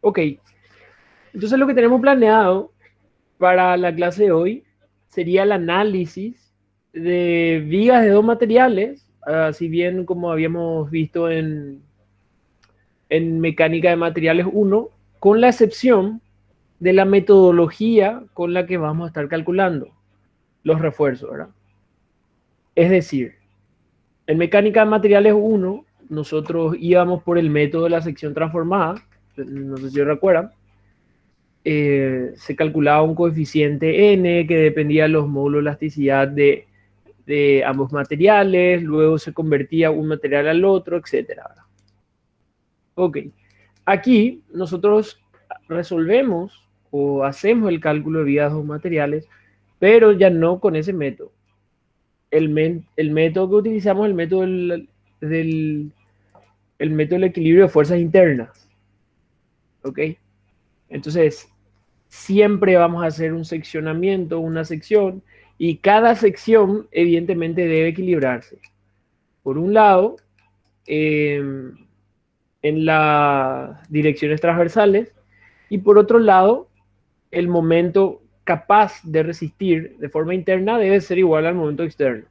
Ok, entonces lo que tenemos planeado para la clase de hoy sería el análisis de vigas de dos materiales, si bien como habíamos visto en mecánica de materiales uno, con la excepción de la metodología con la que vamos a estar calculando los refuerzos, ¿verdad? Es decir, en mecánica de materiales uno, nosotros íbamos por el método de la sección transformada, no sé si recuerdan, se calculaba un coeficiente n que dependía de los módulos de elasticidad de ambos materiales, luego se convertía un material al otro, etcétera. Ok, aquí nosotros resolvemos o hacemos el cálculo de vigas de dos materiales, pero ya no con ese método. El método que utilizamos es el método el método del equilibrio de fuerzas internas. ¿Ok? Entonces, siempre vamos a hacer un seccionamiento, una sección, y cada sección evidentemente debe equilibrarse. Por un lado, en las direcciones transversales, y por otro lado, el momento capaz de resistir de forma interna debe ser igual al momento externo.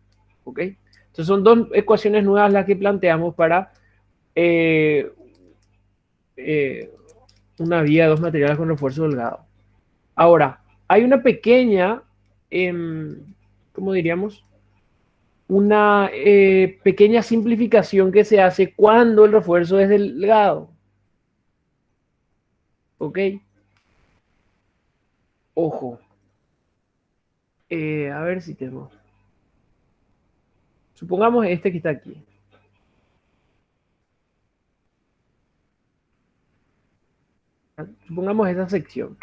¿Ok? Entonces son dos ecuaciones nuevas las que planteamos para eh, eh, una vía de dos materiales con refuerzo delgado. Ahora, hay una pequeña, ¿cómo diríamos? Una pequeña simplificación que se hace cuando el refuerzo es delgado. ¿Ok? Ojo. A ver si tenemos. Supongamos este que está aquí. Supongamos esa sección.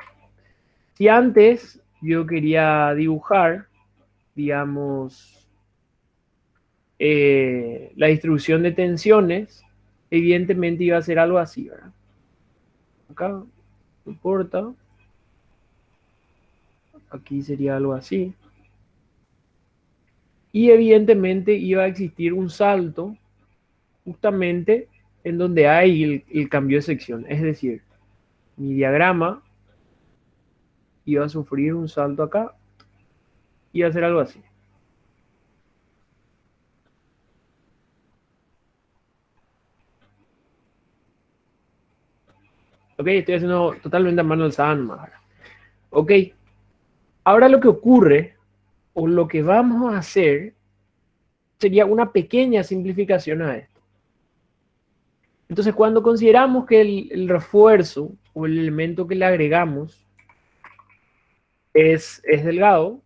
Si antes yo quería dibujar, digamos, la distribución de tensiones, evidentemente iba a ser algo así, ¿verdad? Acá, no importa. Aquí sería algo así. Y evidentemente iba a existir un salto justamente en donde hay el cambio de sección. Es decir, mi diagrama iba a sufrir un salto acá y iba a ser algo así. Ok, estoy haciendo totalmente a mano alzada nomás. Ok, ahora lo que ocurre o lo que vamos a hacer sería una pequeña simplificación a esto. Entonces, cuando consideramos que el refuerzo o el elemento que le agregamos es delgado,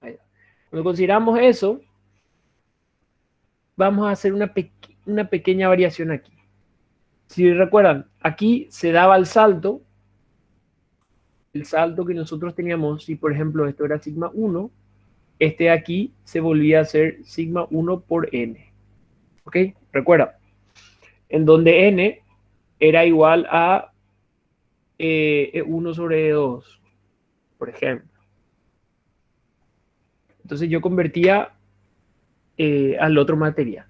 cuando consideramos eso, vamos a hacer una pequeña variación aquí. Si recuerdan, aquí se daba el salto que nosotros teníamos, si por ejemplo esto era sigma 1, este aquí se volvía a ser sigma 1 por n. ¿Ok? Recuerda, en donde n era igual a 1 sobre 2, por ejemplo. Entonces yo convertía al otro material.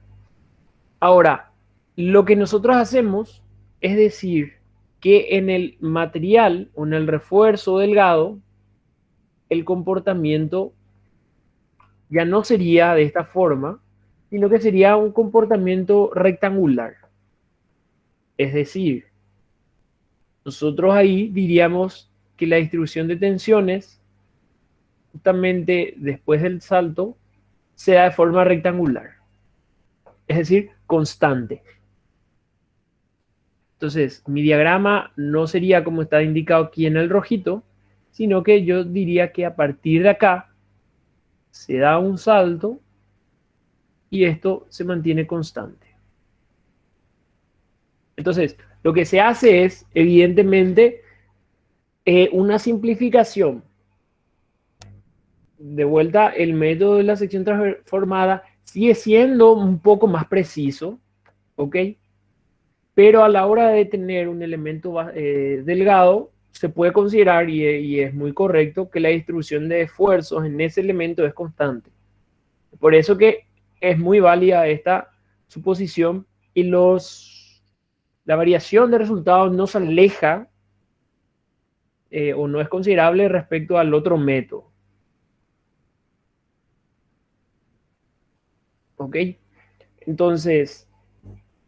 Ahora, lo que nosotros hacemos es decir que en el material o en el refuerzo delgado, el comportamiento ya no sería de esta forma, sino que sería un comportamiento rectangular. Es decir, nosotros ahí diríamos que la distribución de tensiones, justamente después del salto, sea de forma rectangular, es decir, constante. Entonces, mi diagrama no sería como está indicado aquí en el rojito, sino que yo diría que a partir de acá se da un salto y esto se mantiene constante. Entonces, lo que se hace es, evidentemente, una simplificación. De vuelta, el método de la sección transformada sigue siendo un poco más preciso, ¿ok? Pero a la hora de tener un elemento delgado, se puede considerar, y es muy correcto, que la distribución de esfuerzos en ese elemento es constante. Por eso que es muy válida esta suposición y la variación de resultados no se aleja o no es considerable respecto al otro método. ¿Ok? Entonces,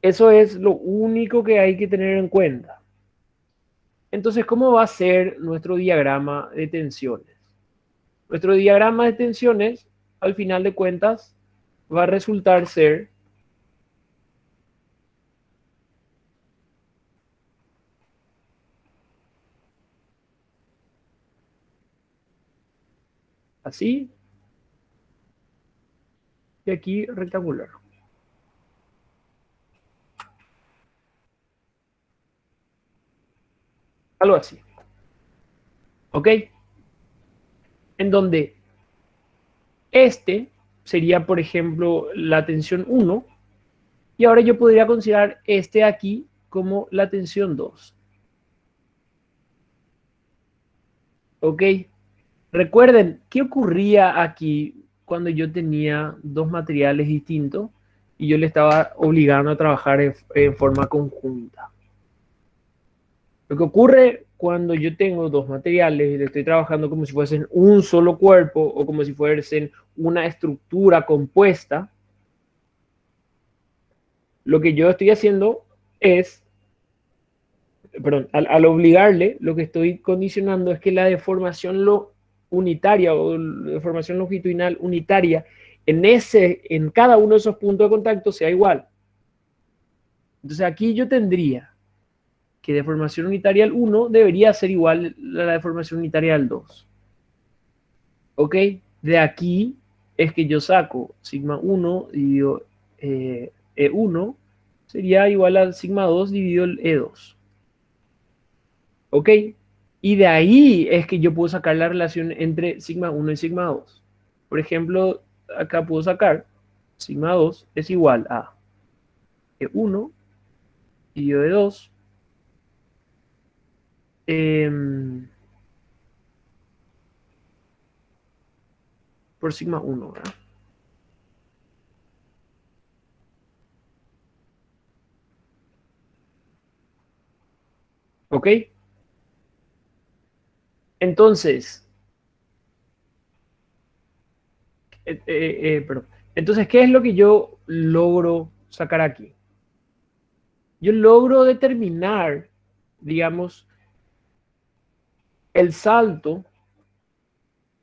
eso es lo único que hay que tener en cuenta. Entonces, ¿cómo va a ser nuestro diagrama de tensiones? Nuestro diagrama de tensiones, al final de cuentas, va a resultar ser así y aquí rectangular. Algo así. ¿Ok? En donde este sería, por ejemplo, la tensión 1 y ahora yo podría considerar este aquí como la tensión 2. ¿Ok? Recuerden, ¿qué ocurría aquí cuando yo tenía dos materiales distintos y yo le estaba obligando a trabajar en forma conjunta? Lo que ocurre cuando yo tengo dos materiales y le estoy trabajando como si fuesen un solo cuerpo o como si fuesen una estructura compuesta, lo que yo estoy haciendo es, perdón, al obligarle, lo que estoy condicionando es que la deformación unitaria o deformación longitudinal unitaria en cada uno de esos puntos de contacto sea igual. Entonces aquí yo tendría que deformación unitaria al 1 debería ser igual a la deformación unitaria al 2. ¿Ok? De aquí es que yo saco sigma 1 dividido E1 sería igual a sigma 2 dividido el E2. ¿Ok? Y de ahí es que yo puedo sacar la relación entre sigma 1 y sigma 2. Por ejemplo, acá puedo sacar sigma 2 es igual a E1 dividido E2 por sigma 1, ¿verdad? ¿Ok? Entonces, perdón. Entonces, ¿qué es lo que yo logro sacar aquí? Yo logro determinar, digamos, el salto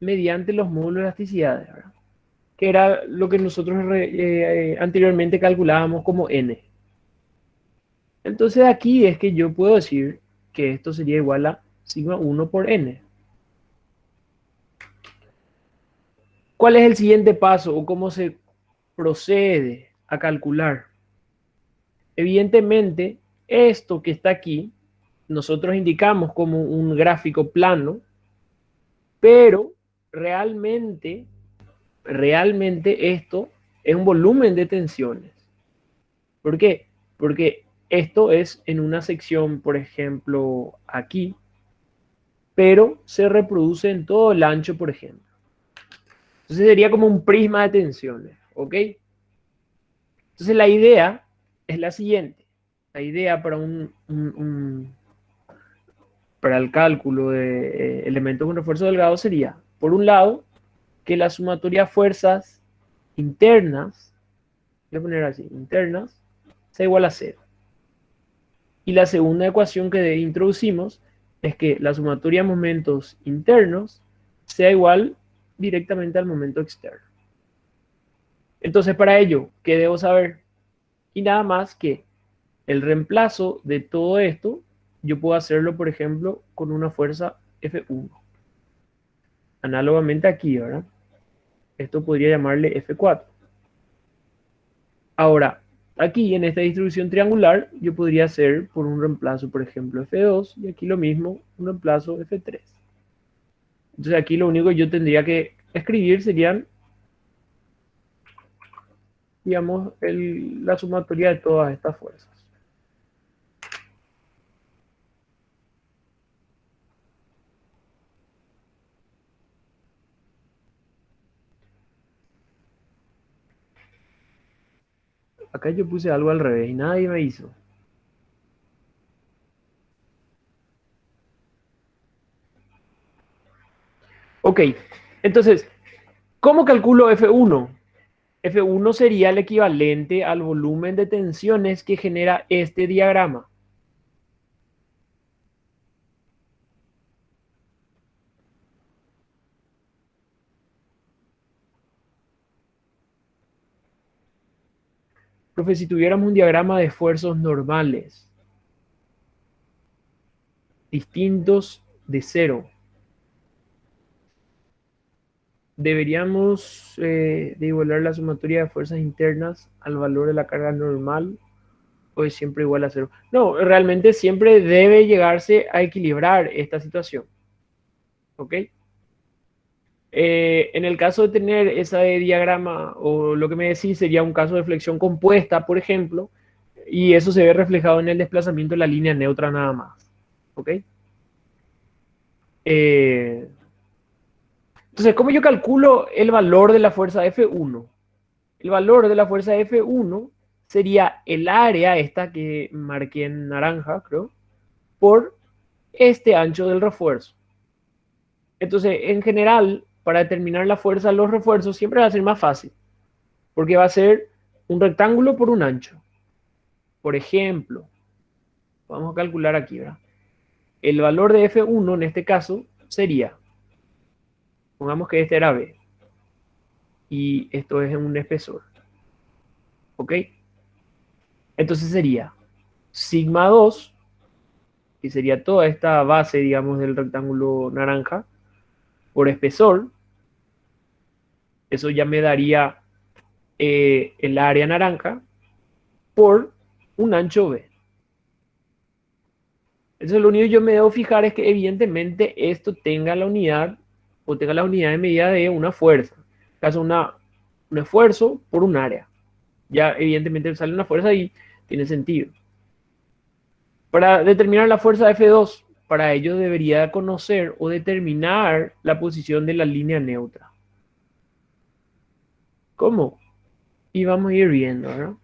mediante los módulos de elasticidad, ¿verdad? Que era lo que nosotros anteriormente calculábamos como n. Entonces aquí es que yo puedo decir que esto sería igual a sigma 1 por n. ¿Cuál es el siguiente paso o cómo se procede a calcular? Evidentemente, esto que está aquí, nosotros indicamos como un gráfico plano, pero realmente, realmente esto es un volumen de tensiones. ¿Por qué? Porque esto es en una sección, por ejemplo, aquí, pero se reproduce en todo el ancho, por ejemplo. Entonces sería como un prisma de tensiones, ¿ok? Entonces la idea es la siguiente. La idea para para el cálculo de elementos con refuerzo delgado sería, por un lado, que la sumatoria de fuerzas internas, voy a poner así, internas, sea igual a cero. Y la segunda ecuación que introducimos es que la sumatoria de momentos internos sea igual directamente al momento externo. Entonces, para ello, ¿qué debo saber? Y nada más que el reemplazo de todo esto, yo puedo hacerlo, por ejemplo, con una fuerza F1. Análogamente aquí, ¿verdad? Esto podría llamarle F4. Ahora, aquí en esta distribución triangular, yo podría hacer por un reemplazo, por ejemplo, F2, y aquí lo mismo, un reemplazo F3. Entonces aquí lo único que yo tendría que escribir serían, digamos, la sumatoria de todas estas fuerzas. Acá yo puse algo al revés y nadie me hizo. Ok, entonces, ¿cómo calculo F1? F1 sería el equivalente al volumen de tensiones que genera este diagrama. Profe, si tuviéramos un diagrama de esfuerzos normales, distintos de cero, deberíamos de igualar la sumatoria de fuerzas internas al valor de la carga normal, o es siempre igual a cero. No, realmente siempre debe llegarse a equilibrar esta situación. ¿Ok? En el caso de tener ese diagrama, o lo que me decís sería un caso de flexión compuesta, por ejemplo, y eso se ve reflejado en el desplazamiento de la línea neutra nada más. ¿Ok? Eh, entonces, ¿cómo yo calculo el valor de la fuerza F1? El valor de la fuerza F1 sería el área, esta que marqué en naranja, creo, por este ancho del refuerzo. Entonces, en general, para determinar la fuerza de los refuerzos siempre va a ser más fácil, porque va a ser un rectángulo por un ancho. Por ejemplo, vamos a calcular aquí, ¿verdad? El valor de F1 en este caso sería, pongamos que este era B, y esto es un espesor, ¿ok? Entonces sería sigma 2, que sería toda esta base, digamos, del rectángulo naranja, por espesor. Eso ya me daría el área naranja por un ancho B. Entonces lo único que yo me debo fijar es que evidentemente esto tenga la unidad o tenga la unidad de medida de una fuerza. En caso un esfuerzo por un área. Ya evidentemente sale una fuerza y tiene sentido. Para determinar la fuerza F2, para ello debería conocer o determinar la posición de la línea neutra. ¿Cómo? Y vamos a ir viendo, ¿no?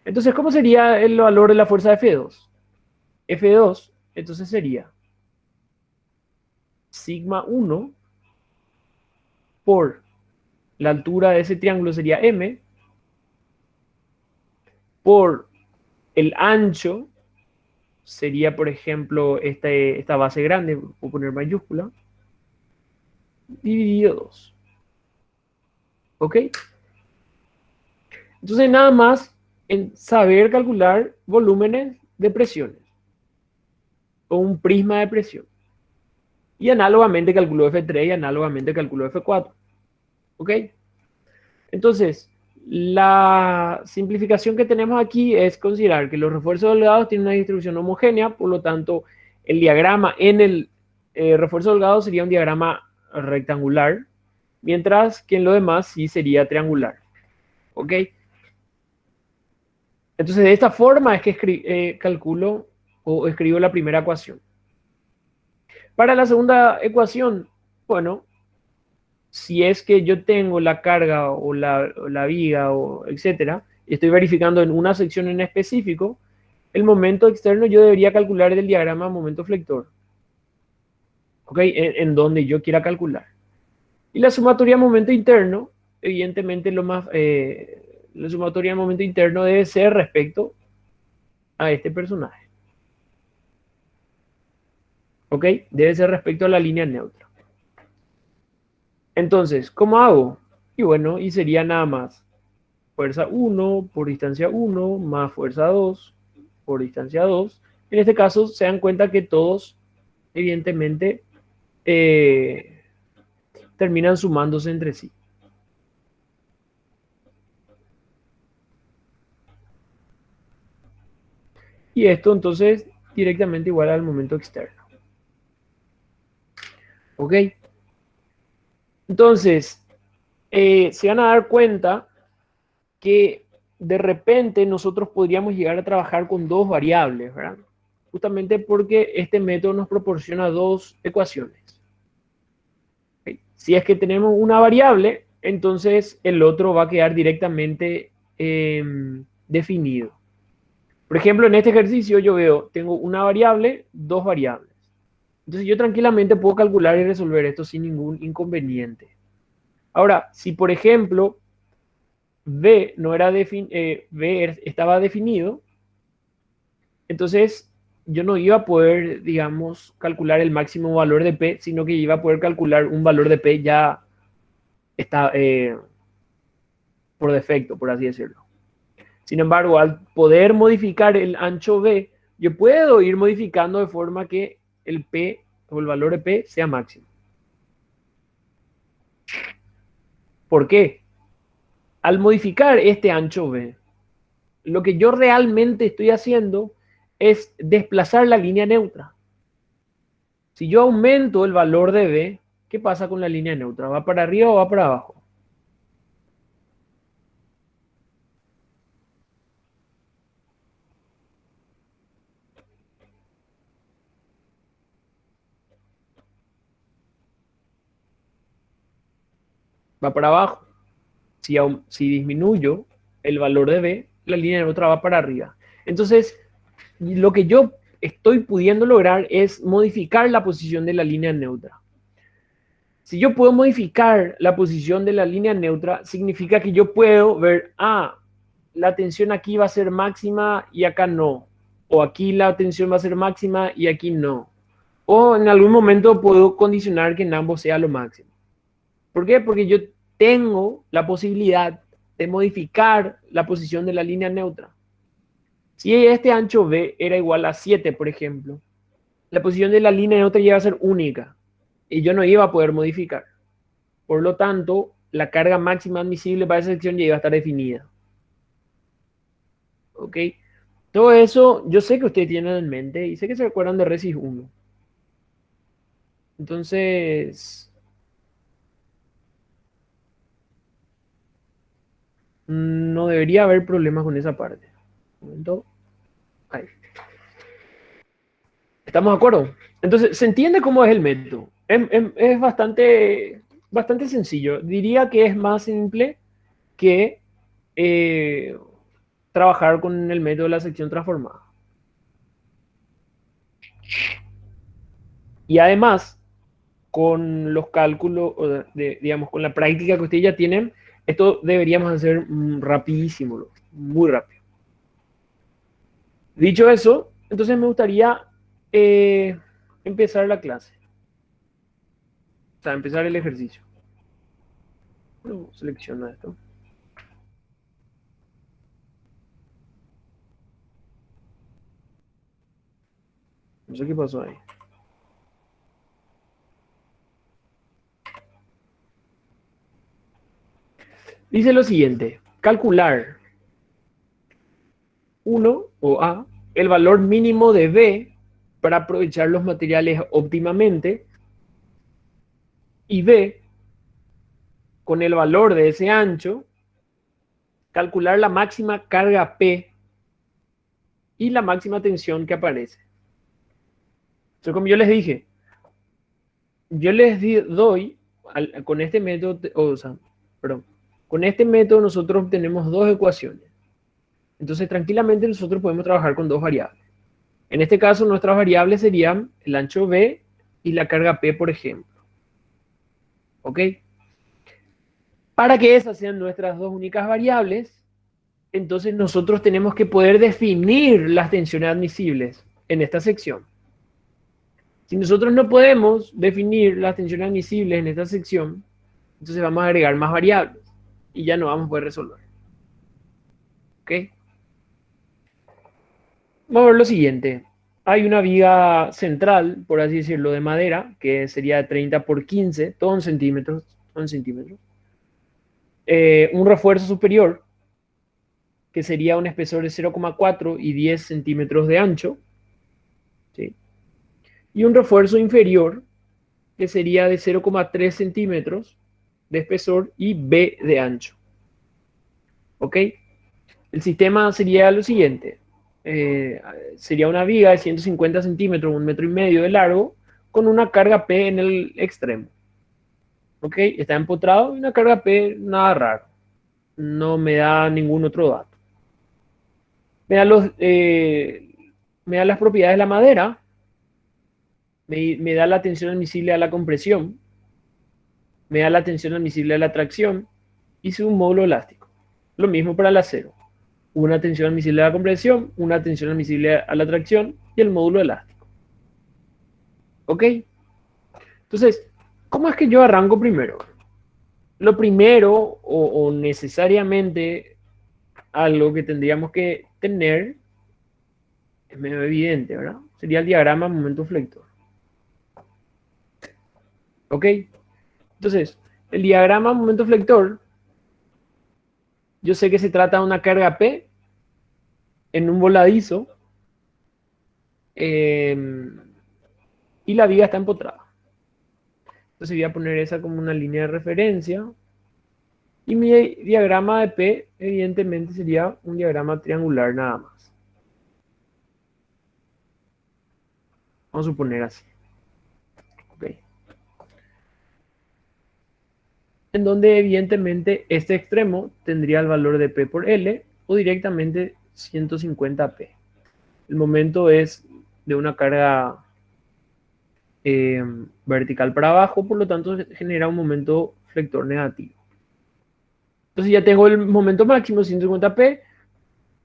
Entonces, ¿cómo sería el valor de la fuerza F2? F2, entonces sería sigma 1 por la altura de ese triángulo sería M, por el ancho sería, por ejemplo, esta base grande, voy a poner mayúscula, dividido 2. ¿Ok? Entonces, nada más en saber calcular volúmenes de presiones o un prisma de presión. Y análogamente calculo F3 y análogamente calculo F4. ¿Ok? Entonces, la simplificación que tenemos aquí es considerar que los refuerzos delgados tienen una distribución homogénea, por lo tanto, el diagrama en el refuerzo delgado sería un diagrama rectangular, mientras que en lo demás sí sería triangular. ¿Ok? Entonces, de esta forma es que calculo o escribo la primera ecuación. Para la segunda ecuación, bueno, si es que yo tengo la carga o la viga o etcétera, y estoy verificando en una sección en específico, el momento externo yo debería calcular del diagrama momento flector, ¿ok? En donde yo quiera calcular. Y la sumatoria momento interno, evidentemente la sumatoria momento interno debe ser respecto a este personaje, ¿ok? Debe ser respecto a la línea neutra. Entonces, ¿cómo hago? Y bueno, y sería nada más fuerza 1 por distancia 1 más fuerza 2 por distancia 2. En este caso se dan cuenta que todos evidentemente eh, terminan sumándose entre sí. Y esto entonces directamente igual al momento externo. ¿Ok? Entonces, se van a dar cuenta que de repente nosotros podríamos llegar a trabajar con dos variables, ¿verdad? Justamente porque este método nos proporciona dos ecuaciones. ¿Ok? Si es que tenemos una variable, entonces el otro va a quedar directamente definido. Por ejemplo, en este ejercicio yo veo, tengo una variable, dos variables. Entonces yo tranquilamente puedo calcular y resolver esto sin ningún inconveniente. Ahora, si por ejemplo B, no era B estaba definido, entonces yo no iba a poder, digamos, calcular el máximo valor de P, sino que iba a poder calcular un valor de P ya está, por defecto, por así decirlo. Sin embargo, al poder modificar el ancho B, yo puedo ir modificando de forma que el P o el valor de P sea máximo. ¿Por qué? Al modificar este ancho B, lo que yo realmente estoy haciendo es desplazar la línea neutra. Si yo aumento el valor de B, ¿qué pasa con la línea neutra? ¿Va para arriba o va para abajo? Va para abajo. Si disminuyo el valor de B, la línea neutra va para arriba. Entonces, lo que yo estoy pudiendo lograr es modificar la posición de la línea neutra. Si yo puedo modificar la posición de la línea neutra, significa que yo puedo ver, la tensión aquí va a ser máxima y acá no. O aquí la tensión va a ser máxima y aquí no. O en algún momento puedo condicionar que en ambos sea lo máximo. ¿Por qué? Porque yo tengo la posibilidad de modificar la posición de la línea neutra. Si este ancho B era igual a 7, por ejemplo, la posición de la línea neutra iba a ser única y yo no iba a poder modificar. Por lo tanto, la carga máxima admisible para esa sección ya iba a estar definida. ¿Ok? Todo eso yo sé que ustedes tienen en mente y sé que se recuerdan de Resis 1. Entonces, no debería haber problemas con esa parte. Un momento. Ahí. ¿Estamos de acuerdo? Entonces, se entiende cómo es el método. Es bastante sencillo. Diría que es más simple que eh, trabajar con el método de la sección transformada. Y además, con los cálculos, digamos, con la práctica que ustedes ya tienen, esto deberíamos hacer rapidísimo, muy rápido. Dicho eso, entonces me gustaría eh, empezar la clase, o sea, empezar el ejercicio. Bueno, selecciona esto. No sé qué pasó ahí. Dice lo siguiente, calcular 1 o A, el valor mínimo de B para aprovechar los materiales óptimamente y B, con el valor de ese ancho, calcular la máxima carga P y la máxima tensión que aparece. Entonces, como yo les dije, yo les doy con este método, o sea, perdón, con este método nosotros obtenemos dos ecuaciones. Entonces, tranquilamente nosotros podemos trabajar con dos variables. En este caso, nuestras variables serían el ancho B y la carga P, por ejemplo. ¿Ok? Para que esas sean nuestras dos únicas variables, entonces nosotros tenemos que poder definir las tensiones admisibles en esta sección. Si nosotros no podemos definir las tensiones admisibles en esta sección, entonces vamos a agregar más variables y ya no vamos a poder resolver. ¿Ok? Vamos a ver lo siguiente. Hay una viga central, por así decirlo, de madera, que sería de 30 por 15, todo en centímetros. Todo en centímetros. Un refuerzo superior, que sería un espesor de 0,4 y 10 centímetros de ancho. ¿Sí? Y un refuerzo inferior, que sería de 0,3 centímetros de espesor y B de ancho. ¿Ok? El sistema sería lo siguiente. Sería una viga de 150 centímetros, 1,5 metros de largo, con una carga P en el extremo. ¿Ok? Está empotrado y una carga P nada raro. No me da ningún otro dato. Me da, me da las propiedades de la madera. me da la tensión admisible a la compresión, me da la tensión admisible a la tracción, hice un módulo elástico. Lo mismo para el acero. Una tensión admisible a la compresión, una tensión admisible a la tracción y el módulo elástico. ¿Ok? Entonces, ¿cómo es que yo arranco primero? Lo primero o necesariamente algo que tendríamos que tener es medio evidente, ¿verdad? Sería el diagrama momento flector. ¿Ok? Entonces, el diagrama momento flector, yo sé que se trata de una carga P en un voladizo y la viga está empotrada. Entonces voy a poner esa como una línea de referencia. Y mi diagrama de P, evidentemente, sería un diagrama triangular nada más. Vamos a suponer así. Okay. En donde, evidentemente, este extremo tendría el valor de P por L o directamente 150P. El momento es de una carga vertical para abajo, por lo tanto, genera un momento flector negativo. Entonces ya tengo el momento máximo 150P,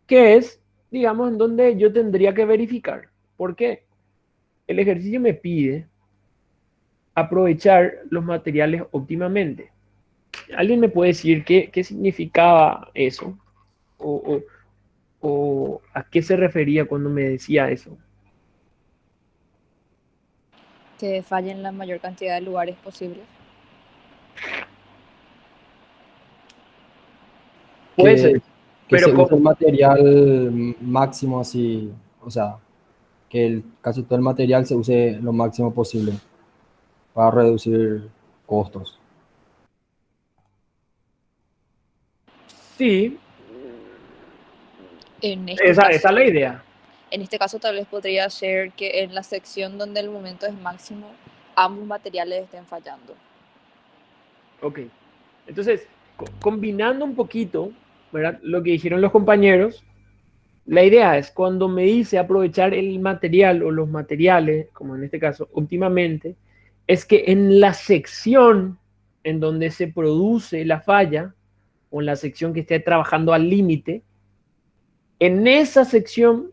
que es, digamos, en donde yo tendría que verificar. ¿Por qué? El ejercicio me pide aprovechar los materiales óptimamente. ¿Alguien me puede decir qué significaba eso? O, ¿O a qué se refería cuando me decía eso? Que falle en la mayor cantidad de lugares posibles. Puede ser, Que pero se use el ¿cómo? material máximo así, o sea, que casi todo el material se use lo máximo posible para reducir costos. Sí, En este esa es la caso, idea. en este caso tal vez podría ser que en la sección donde el momento es máximo, ambos materiales estén fallando. Ok. Entonces, combinando un poquito, ¿verdad? Lo que dijeron los compañeros, la idea es cuando me dice aprovechar el material o los materiales, como en este caso, óptimamente, es que en la sección en donde se produce la falla, o en la sección que esté trabajando al límite, en esa sección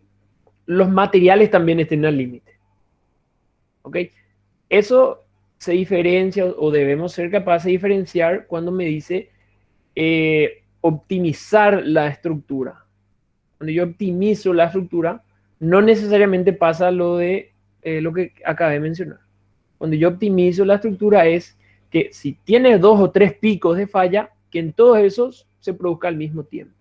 los materiales también estén al límite. ¿Ok? Eso se diferencia o debemos ser capaces de diferenciar cuando me dice optimizar la estructura. Cuando yo optimizo la estructura, no necesariamente pasa lo de lo que acabé de mencionar. Cuando yo optimizo la estructura es que si tiene dos o tres picos de falla, que en todos esos se produzca al mismo tiempo.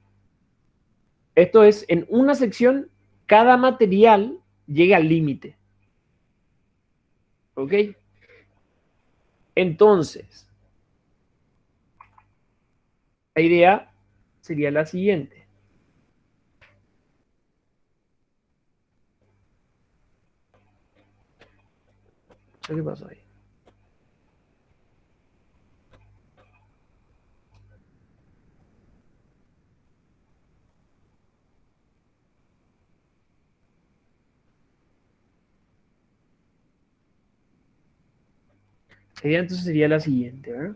Esto es, en una sección, cada material llega al límite. ¿Ok? Entonces, la idea sería la siguiente. ¿Qué pasó ahí? Entonces sería la siguiente, ¿verdad?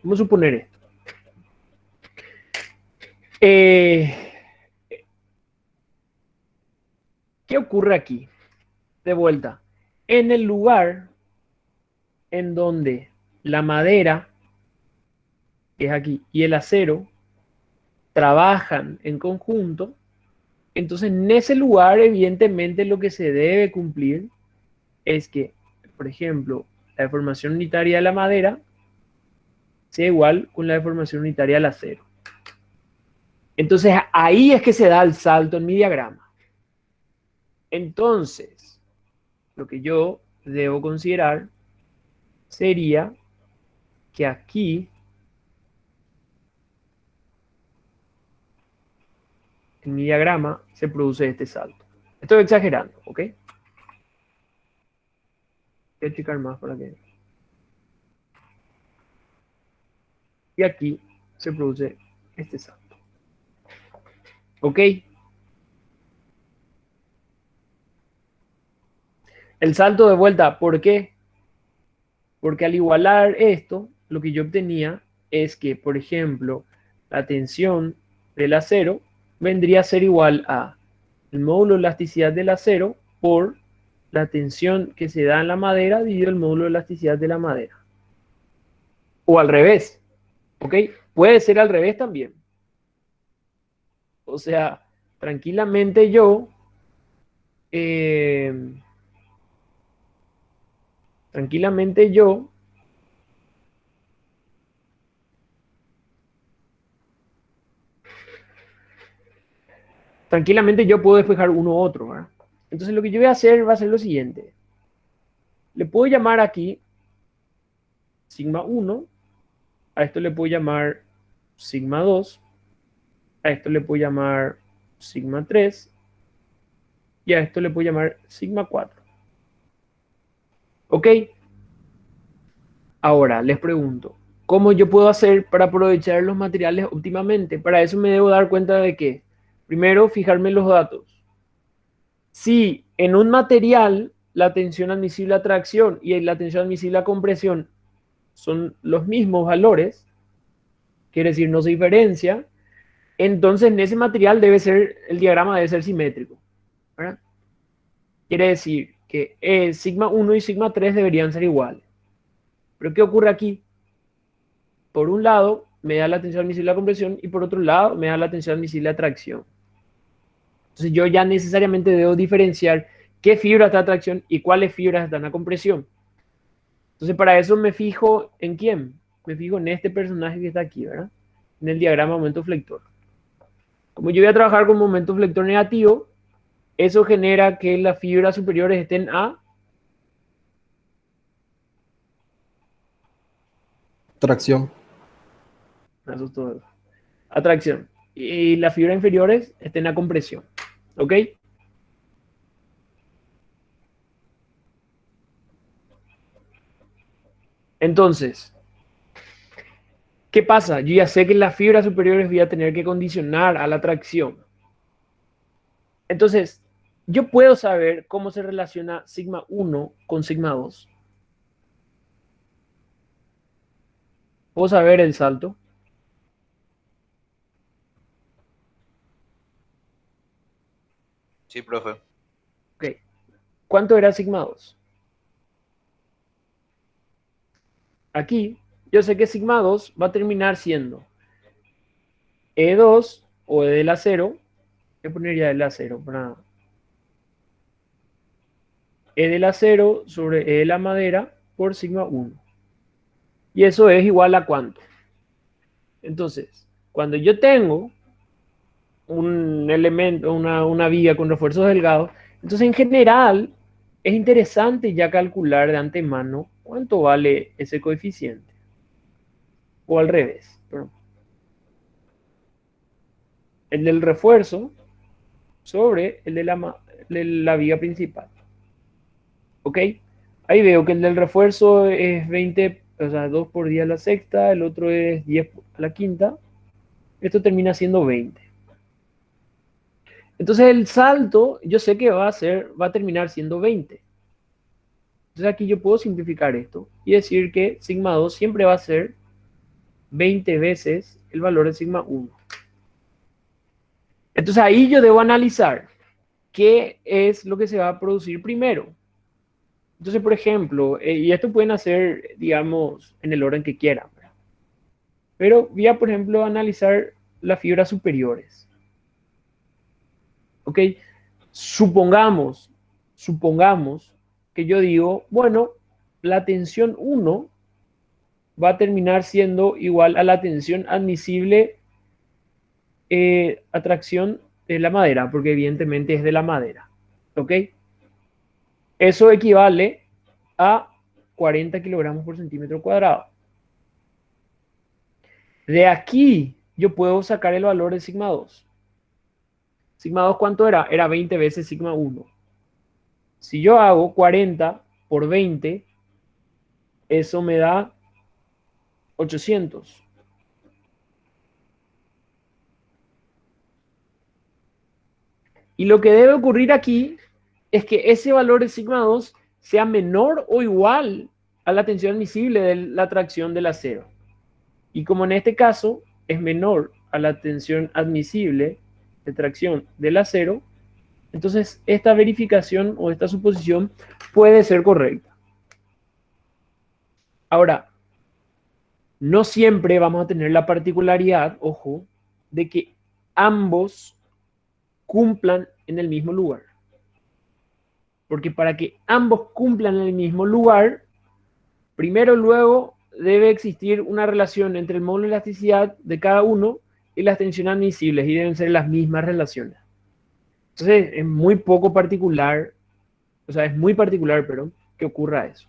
Vamos a suponer esto. ¿Qué ocurre aquí? De vuelta. En el lugar en donde la madera, que es aquí, y el acero trabajan en conjunto, entonces en ese lugar evidentemente lo que se debe cumplir es que, por ejemplo, la deformación unitaria de la madera sea igual con la deformación unitaria del acero. Entonces ahí es que se da el salto en mi diagrama. Entonces, lo que yo debo considerar sería que aquí, en mi diagrama, se produce este salto. Estoy exagerando, ¿ok? Voy a explicar más para que... Y aquí se produce este salto. ¿Ok? El salto de vuelta, ¿por qué? Porque al igualar esto, lo que yo obtenía es que, por ejemplo, la tensión del acero vendría a ser igual a el módulo de elasticidad del acero por la tensión que se da en la madera dividido el módulo de elasticidad de la madera. O al revés, ¿ok? Puede ser al revés también. O sea, tranquilamente yo, eh, tranquilamente yo tranquilamente yo puedo despejar uno u otro, ¿verdad? Entonces lo que yo voy a hacer va a ser lo siguiente. Le puedo llamar aquí sigma 1, a esto le puedo llamar sigma 2, a esto le puedo llamar sigma 3 y a esto le puedo llamar sigma 4. ¿Ok? Ahora les pregunto, ¿cómo yo puedo hacer para aprovechar los materiales óptimamente? Para eso me debo dar cuenta de que, primero, fijarme en los datos. Si en un material la tensión admisible a tracción y la tensión admisible a compresión son los mismos valores, quiere decir no se diferencia, entonces en ese material el diagrama debe ser simétrico, ¿verdad? Quiere decir que sigma 1 y sigma 3 deberían ser iguales. Pero ¿qué ocurre aquí? Por un lado me da la tensión admisible a compresión y por otro lado me da la tensión admisible a tracción. Entonces yo ya necesariamente debo diferenciar qué fibra está a tracción y cuáles fibras están a compresión. Entonces para eso me fijo en quién. Me fijo en este personaje que está aquí, ¿verdad? En el diagrama momento flector. Como yo voy a trabajar con momento flector negativo, eso genera que las fibras superiores estén a Tracción. eso es todo, atracción. Y las fibras inferiores estén a compresión. ¿Ok? Entonces, ¿qué pasa? Yo ya sé que las fibras superiores voy a tener que condicionar a la tracción. Entonces, yo puedo saber cómo se relaciona sigma 1 con sigma 2. Puedo saber el salto. Sí, profe. Ok. ¿Cuánto era sigma 2? Aquí, yo sé que sigma 2 va a terminar siendo E2 o E del acero. Voy a poner ya el acero para E del acero sobre E de la madera por sigma 1. Y eso es igual a cuánto. Entonces, cuando yo tengo un elemento, una viga con refuerzos delgados, entonces en general es interesante ya calcular de antemano cuánto vale ese coeficiente. O al revés. Perdón. El del refuerzo sobre el de la viga principal. ¿Ok? Ahí veo que el del refuerzo es 20, o sea, 2 por 10 a la sexta, el otro es 10 a la quinta. Esto termina siendo 20. Entonces el salto, yo sé que va a terminar siendo 20. Entonces aquí yo puedo simplificar esto y decir que sigma 2 siempre va a ser 20 veces el valor de sigma 1. Entonces ahí yo debo analizar qué es lo que se va a producir primero. Entonces, por ejemplo, y esto pueden hacer, digamos, en el orden que quieran, ¿verdad? Pero voy a, por ejemplo, analizar las fibras superiores. ¿Ok? Supongamos, supongamos que yo digo, bueno, la tensión 1 va a terminar siendo igual a la tensión admisible atracción de la madera, porque evidentemente es de la madera. ¿Ok? Eso equivale a 40 kilogramos por centímetro cuadrado. De aquí yo puedo sacar el valor de sigma 2. Sigma 2, ¿cuánto era? Era 20 veces sigma 1. Si yo hago 40 por 20, eso me da 800. Y lo que debe ocurrir aquí es que ese valor de sigma 2 sea menor o igual a la tensión admisible de la tracción del acero. Y como en este caso es menor a la tensión admisible de tracción del acero, entonces esta verificación o esta suposición puede ser correcta. Ahora, no siempre vamos a tener la particularidad, ojo, de que ambos cumplan en el mismo lugar. Porque para que ambos cumplan en el mismo lugar, primero luego debe existir una relación entre el módulo de elasticidad de cada uno y las tensiones admisibles, y deben ser las mismas relaciones. Entonces es muy poco particular, o sea, es muy particular, perdón, que ocurra eso.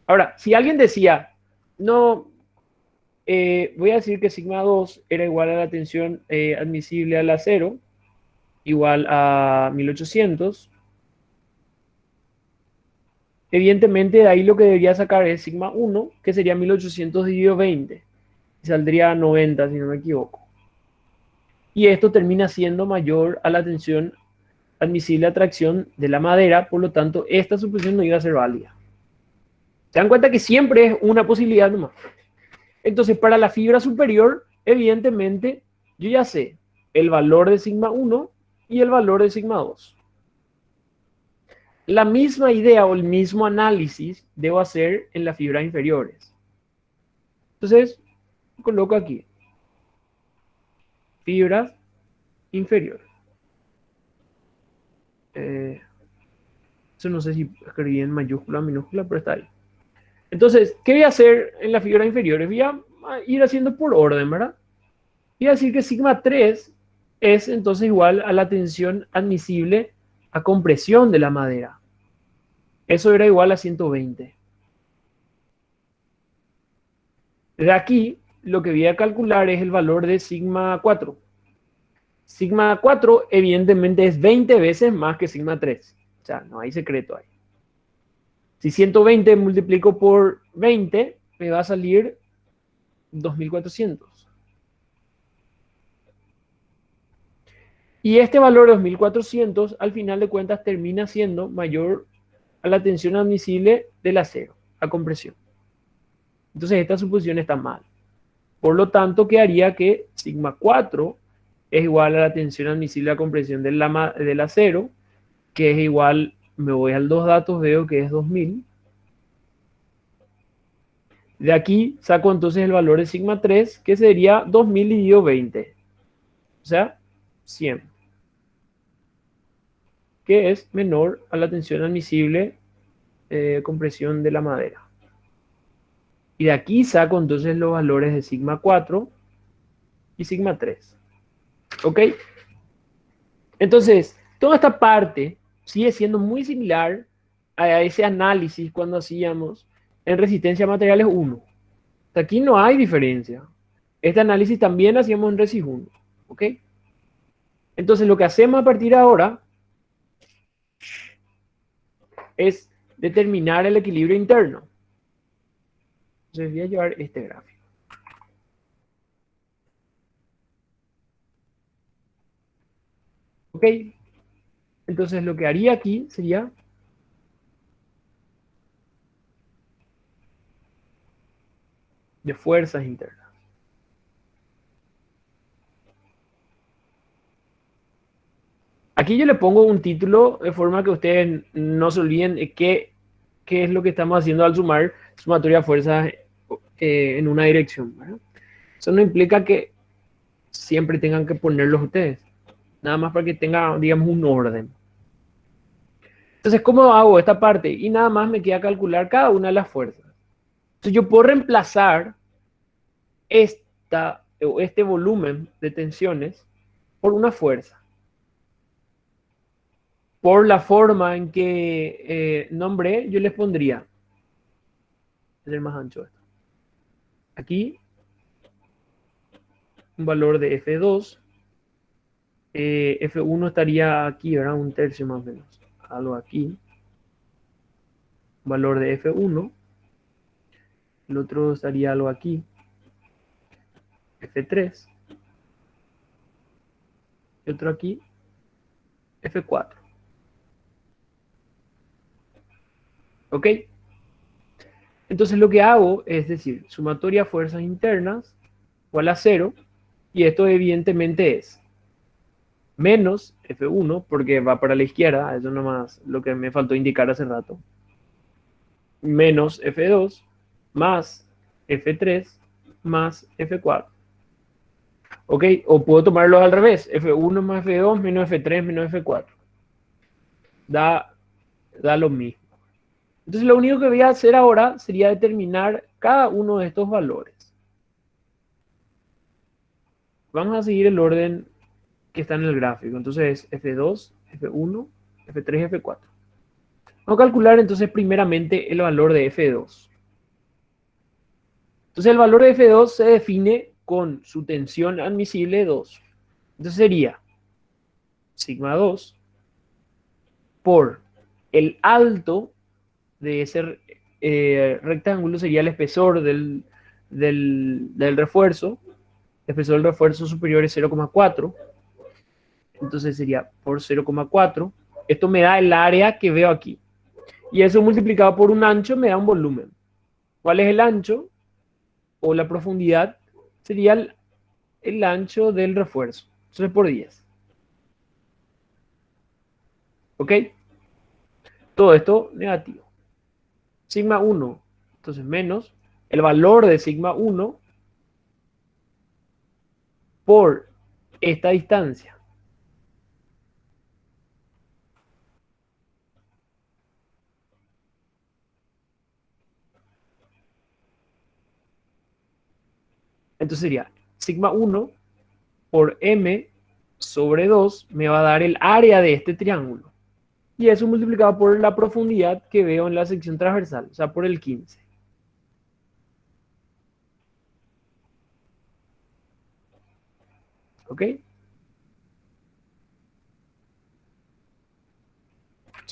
Ahora, si alguien decía, no, voy a decir que sigma 2 era igual a la tensión admisible al acero, igual a 1800, evidentemente de ahí lo que debería sacar es sigma 1, que sería 1800 dividido 20, y saldría 90 si no me equivoco. Y esto termina siendo mayor a la tensión admisible a tracción de la madera, por lo tanto esta suposición no iba a ser válida. Se dan cuenta que siempre es una posibilidad nomás. Entonces para la fibra superior, evidentemente yo ya sé el valor de sigma 1 y el valor de sigma 2. La misma idea o el mismo análisis debo hacer en las fibras inferiores. Entonces, coloco aquí fibras inferiores. Eso no sé si escribí en mayúscula o minúscula, pero está ahí. Entonces, ¿qué voy a hacer en las fibras inferiores? Voy a ir haciendo por orden, ¿verdad? Voy a decir que sigma 3 es entonces igual a la tensión admisible a compresión de la madera. Eso era igual a 120. De aquí, lo que voy a calcular es el valor de sigma 4. Sigma 4 evidentemente es 20 veces más que sigma 3. O sea, no hay secreto ahí. Si 120 multiplico por 20, me va a salir 2400. Y este valor de 2400, al final de cuentas, termina siendo mayor a la tensión admisible del acero, a compresión. Entonces, esta suposición está mal. Por lo tanto, quedaría que sigma 4 es igual a la tensión admisible a compresión del acero, que es igual, me voy al dos datos, veo que es 2000. De aquí saco entonces el valor de sigma 3, que sería 2000 dividido 20. O sea, 100. Que es menor a la tensión admisible compresión de la madera. Y de aquí saco entonces los valores de sigma 4 y sigma 3. ¿Ok? Entonces, toda esta parte sigue siendo muy similar a ese análisis cuando hacíamos en resistencia a materiales 1. Aquí no hay diferencia. Este análisis también hacíamos en Resis 1. ¿Ok? Entonces, lo que hacemos a partir de ahora es determinar el equilibrio interno. Entonces, voy a llevar este gráfico. ¿Ok? Entonces, lo que haría aquí sería de fuerzas internas. Aquí yo le pongo un título de forma que ustedes no se olviden de qué es lo que estamos haciendo al sumar sumatoria de fuerzas en una dirección, ¿verdad? Eso no implica que siempre tengan que ponerlos ustedes, nada más para que tenga, digamos, un orden. Entonces, ¿cómo hago esta parte? Y nada más me queda calcular cada una de las fuerzas. Entonces, yo puedo reemplazar este volumen de tensiones por una fuerza. Por la forma en que nombré, yo les pondría, tener más ancho esto. Aquí, un valor de F2. F1 estaría aquí, ¿verdad? Un tercio más o menos. Algo aquí. Un valor de F1. El otro estaría algo aquí. F3. Y otro aquí. F4. ¿Ok? Entonces lo que hago es decir, sumatoria fuerzas internas igual a 0, y esto evidentemente es menos F1, porque va para la izquierda, eso nomás lo que me faltó indicar hace rato, menos F2, más F3, más F4. ¿Ok? O puedo tomarlo al revés, F1 más F2, menos F3, menos F4. Da lo mismo. Entonces lo único que voy a hacer ahora sería determinar cada uno de estos valores. Vamos a seguir el orden que está en el gráfico. Entonces F2, F1, F3, F4. Vamos a calcular entonces primeramente el valor de F2. Entonces el valor de F2 se define con su tensión admisible 2. Entonces sería sigma 2 por el alto de ese rectángulo, sería el espesor del refuerzo. El espesor del refuerzo superior es 0,4. Entonces sería por 0,4. Esto me da el área que veo aquí. Y eso multiplicado por un ancho me da un volumen. ¿Cuál es el ancho? O la profundidad sería el ancho del refuerzo. Entonces por 10. ¿Ok? Todo esto negativo. Sigma 1. Entonces menos el valor de sigma 1 por esta distancia. Entonces sería sigma 1 por m sobre 2 me va a dar el área de este triángulo. Y eso multiplicado por la profundidad que veo en la sección transversal, o sea, por el 15. ¿Ok?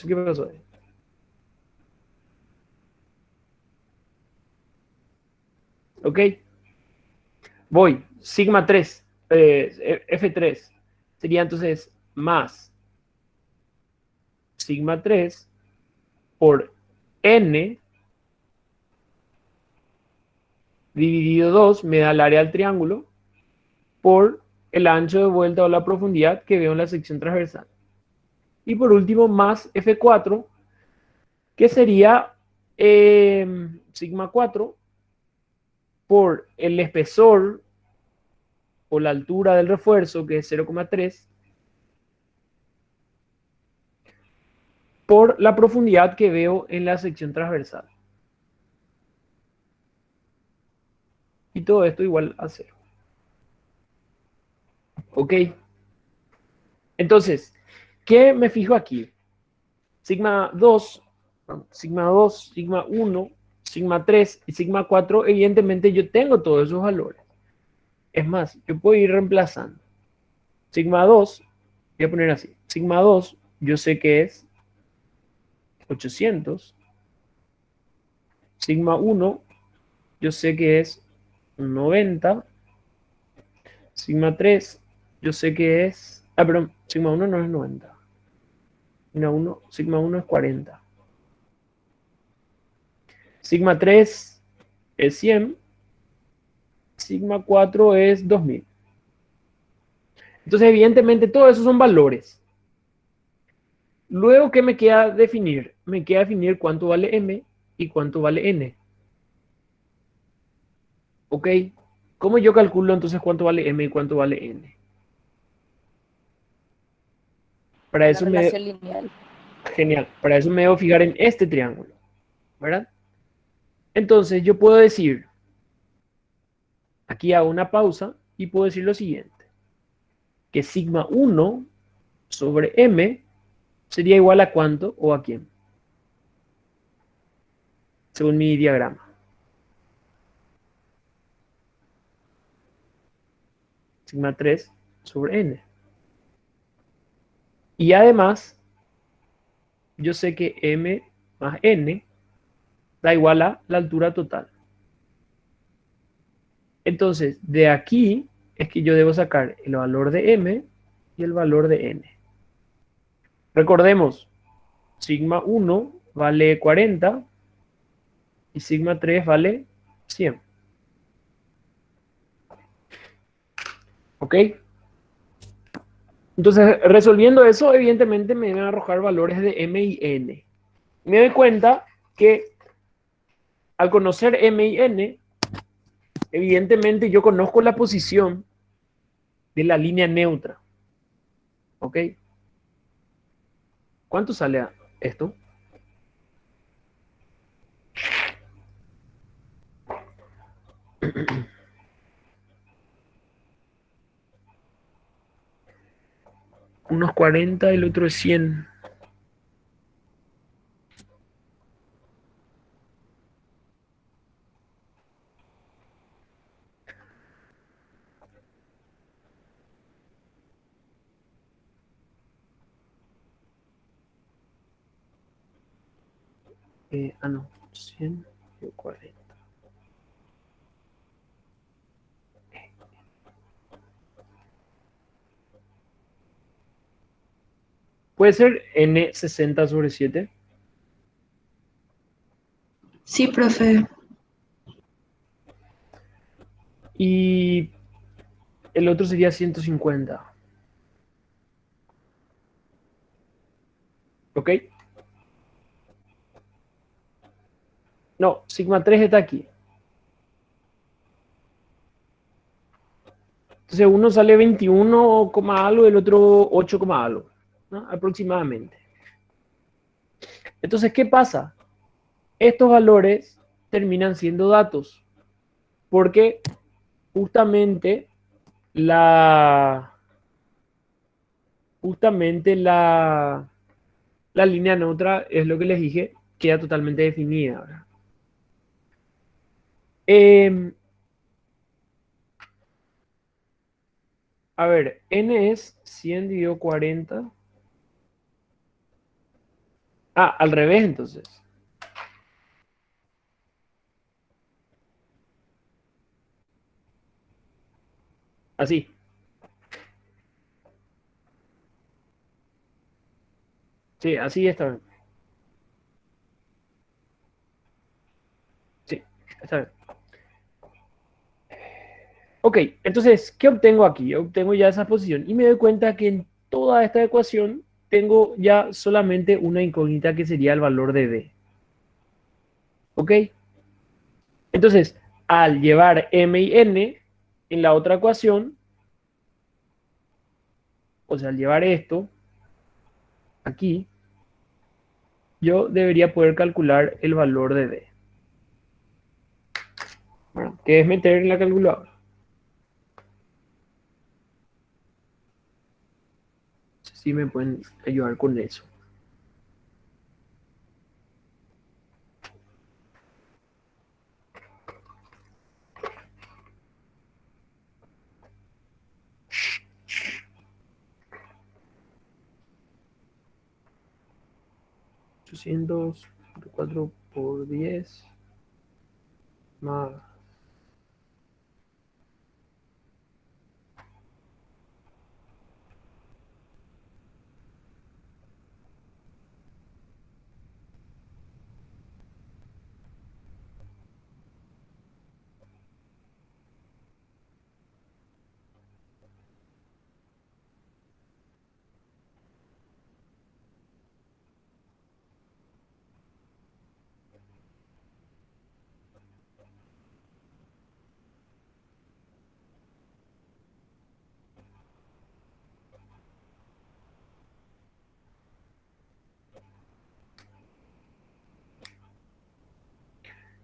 ¿Qué pasó ahí? ¿Ok? Voy, sigma 3, F3, sería entonces más sigma 3 por n dividido 2 me da el área del triángulo por el ancho de vuelta o la profundidad que veo en la sección transversal. Y por último, más F4, que sería sigma 4 por el espesor o la altura del refuerzo, que es 0,3, por la profundidad que veo en la sección transversal. Y todo esto igual a 0. ¿Ok? Entonces, ¿qué me fijo aquí? Sigma 2, sigma 1, sigma 3 y sigma 4, evidentemente yo tengo todos esos valores. Es más, yo puedo ir reemplazando. Sigma 2, voy a poner así. Sigma 2, yo sé que es 800. Sigma 1, yo sé que es 90. Sigma 3, yo sé que es... Ah, perdón, sigma 1 no es 90. Sigma 1 es 40. Sigma 3 es 100. Sigma 4 es 2000. Entonces, evidentemente, todos esos son valores. Luego, ¿qué me queda definir? Me queda definir cuánto vale m y cuánto vale n. ¿Ok? ¿Cómo yo calculo entonces cuánto vale m y cuánto vale n? Para La eso me... relación lineal. Genial. Para eso me debo fijar en este triángulo. ¿Verdad? Entonces, yo puedo decir... Aquí hago una pausa y puedo decir lo siguiente. Que sigma 1 sobre m sería igual a cuánto o a quién. Según mi diagrama. Sigma 3 sobre n. Y además, yo sé que m más n da igual a la altura total. Entonces, de aquí es que yo debo sacar el valor de m y el valor de n. Recordemos, sigma 1 vale 40 y sigma 3 vale 100. ¿Ok? Entonces, resolviendo eso, evidentemente me van a arrojar valores de M y N. Me doy cuenta que al conocer M y N, evidentemente yo conozco la posición de la línea neutra. ¿Ok? ¿Cuánto sale esto? Unos 40 y el otro es 100. No, 100 y 40. ¿Puede ser N 60 sobre 7? Sí, profe. Y el otro sería 150. ¿Ok? No, sigma 3 está aquí. Entonces uno sale 21, algo, el otro 8, algo, ¿no? Aproximadamente. Entonces, ¿qué pasa? Estos valores terminan siendo datos, porque justamente la, la línea neutra es lo que les dije, queda totalmente definida, ¿verdad? A ver, n es 100 dividido 40. Al revés entonces. Así. Sí, así está bien. Sí, está bien. Ok, entonces, ¿qué obtengo aquí? Obtengo ya esa posición y me doy cuenta que en toda esta ecuación tengo ya solamente una incógnita que sería el valor de D. ¿Ok? Entonces, al llevar M y N en la otra ecuación, o sea, al llevar esto aquí, yo debería poder calcular el valor de D. Bueno, ¿qué es meter en la calculadora? Si me pueden ayudar con eso. $800, 4 por 10 más.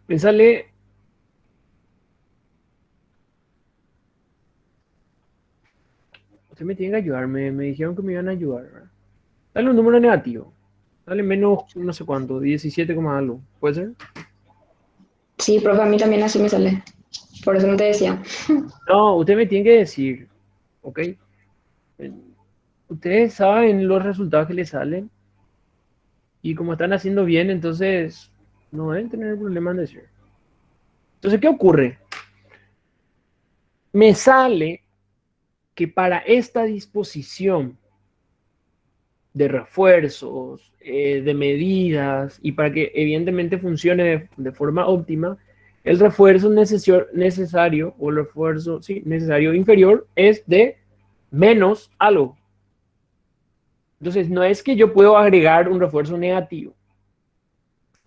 Me sale. Usted me tiene que ayudar, me dijeron que me iban a ayudar, ¿verdad? Dale un número negativo. Dale menos, no sé cuánto, 17, algo. ¿Puede ser? Sí, profe, a mí también así me sale. Por eso no te decía. No, usted me tiene que decir, ¿ok? Eh, Ustedes saben los resultados que les salen y como están haciendo bien, entonces no deben tener problema en decir. Entonces, ¿qué ocurre? Me sale que para esta disposición de refuerzos, de medidas, y para que evidentemente funcione de forma óptima, el refuerzo necesario, o el refuerzo sí, necesario inferior, es de menos algo. Entonces, no es que yo puedo agregar un refuerzo negativo.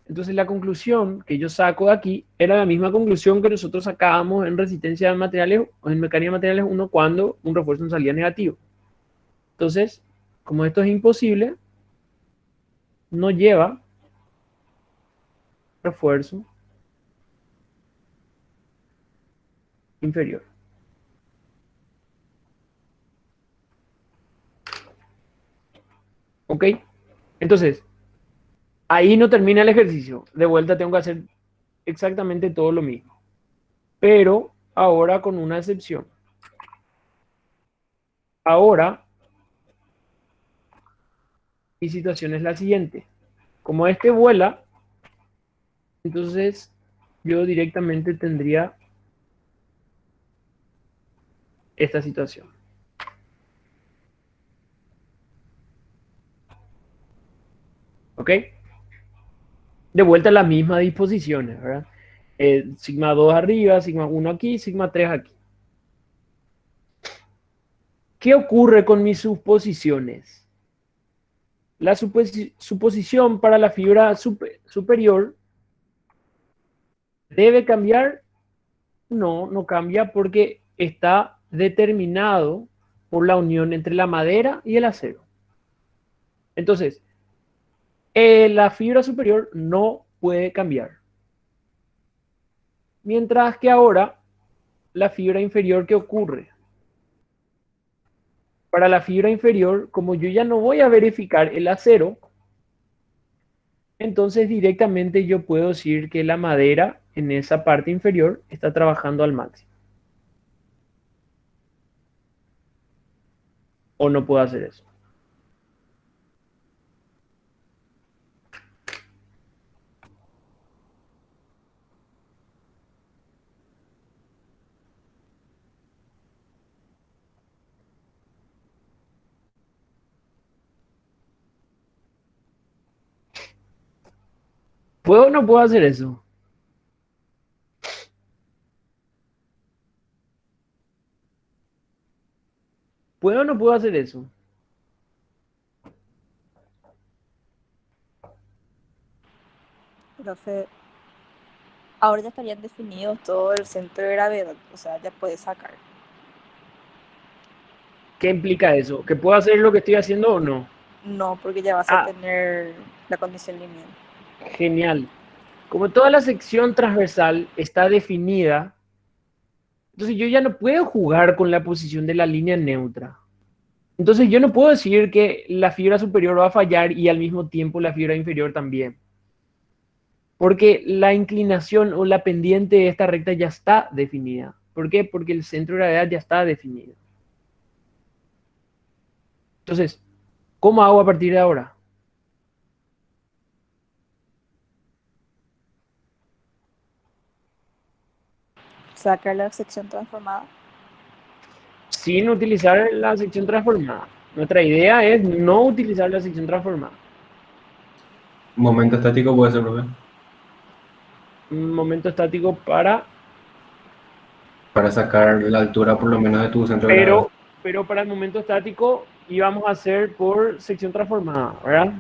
Entonces, la conclusión que yo saco de aquí era la misma conclusión que nosotros sacábamos en resistencia de materiales o en mecánica de materiales 1 cuando un refuerzo nos salía negativo. Entonces, como esto es imposible, no lleva refuerzo inferior. ¿Ok? Entonces, ahí no termina el ejercicio. De vuelta tengo que hacer exactamente todo lo mismo. Pero ahora con una excepción. Ahora, mi situación es la siguiente. Como este vuela, entonces yo directamente tendría esta situación. ¿Ok? De vuelta a las mismas disposiciones, ¿verdad? Sigma 2 arriba, sigma 1 aquí, sigma 3 aquí. ¿Qué ocurre con mis suposiciones? La suposición para la fibra superior debe cambiar. No, no cambia porque está determinado por la unión entre la madera y el acero. Entonces, la fibra superior no puede cambiar. Mientras que ahora, la fibra inferior, ¿qué ocurre? Para la fibra inferior, como yo ya no voy a verificar el acero, entonces directamente yo puedo decir que la madera en esa parte inferior está trabajando al máximo. ¿O no puedo hacer eso? ¿Puedo o no puedo hacer eso? ¿Puedo o no puedo hacer eso? Profe, ahora ya estarían definidos todo el centro de gravedad, o sea, ya puedes sacar. ¿Qué implica eso? ¿Que puedo hacer lo que estoy haciendo o no? No, porque ya vas a tener la condición lineal. Genial. Como toda la sección transversal está definida, entonces yo ya no puedo jugar con la posición de la línea neutra. Entonces yo no puedo decir que la fibra superior va a fallar y al mismo tiempo la fibra inferior también. Porque la inclinación o la pendiente de esta recta ya está definida. ¿Por qué? Porque el centro de gravedad ya está definido. Entonces, ¿cómo hago a partir de ahora? Sacar la sección transformada. Sin utilizar la sección transformada. Nuestra idea es no utilizar la sección transformada. Momento estático puede ser, profe. Un momento estático Para sacar la altura por lo menos de tu centro de gravedad. pero para el momento estático íbamos a hacer por sección transformada, ¿verdad?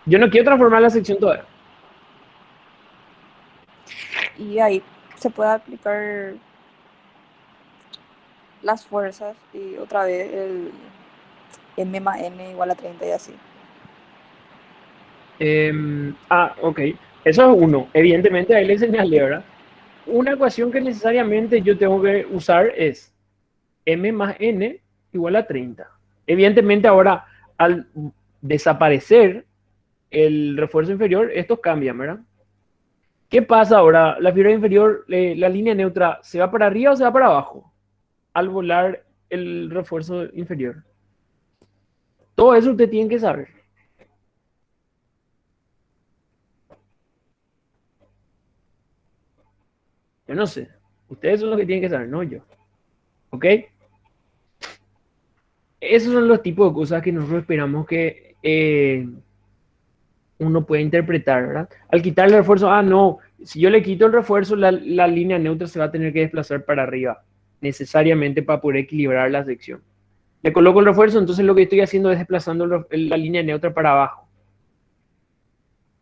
Yo no quiero transformar la sección todavía. Y ahí se puede aplicar las fuerzas y otra vez el m más n igual a 30 y así. Ok. Eso es uno. Evidentemente ahí le señalé, ¿verdad? Una ecuación que necesariamente yo tengo que usar es m más n igual a 30. Evidentemente ahora, al desaparecer el refuerzo inferior, estos cambian, ¿verdad? ¿Qué pasa ahora? La fibra inferior, la línea neutra, ¿se va para arriba o se va para abajo al volar el refuerzo inferior? Todo eso usted tiene que saber. Yo no sé. Ustedes son los que tienen que saber, no yo. ¿Ok? Esos son los tipos de cosas que nosotros esperamos que uno puede interpretar, ¿verdad? Al quitarle el refuerzo, no, si yo le quito el refuerzo, la línea neutra se va a tener que desplazar para arriba, necesariamente para poder equilibrar la sección. Le coloco el refuerzo, entonces lo que estoy haciendo es desplazando la línea neutra para abajo.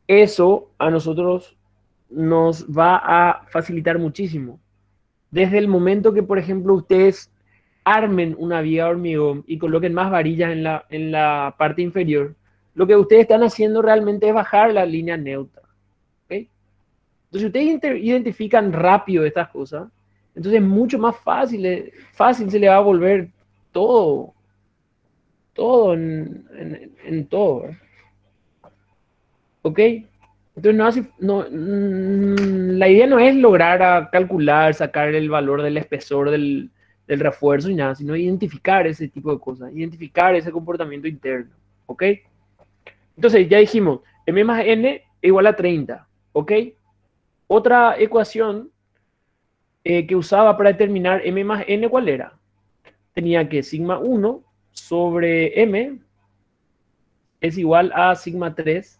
Eso a nosotros nos va a facilitar muchísimo. Desde el momento que, por ejemplo, ustedes armen una viga de hormigón y coloquen más varillas en la parte inferior, lo que ustedes están haciendo realmente es bajar la línea neutra. ¿Okay? Entonces, ustedes identifican rápido estas cosas, entonces es mucho más fácil se le va a volver todo en todo. ¿Verdad? ¿Ok? Entonces, la idea no es lograr calcular, sacar el valor del espesor del refuerzo y nada, sino identificar ese tipo de cosas, identificar ese comportamiento interno. ¿Ok? Entonces, ya dijimos, m más n es igual a 30. ¿Ok? Otra ecuación que usaba para determinar m más n, ¿cuál era? Tenía que sigma 1 sobre m es igual a sigma 3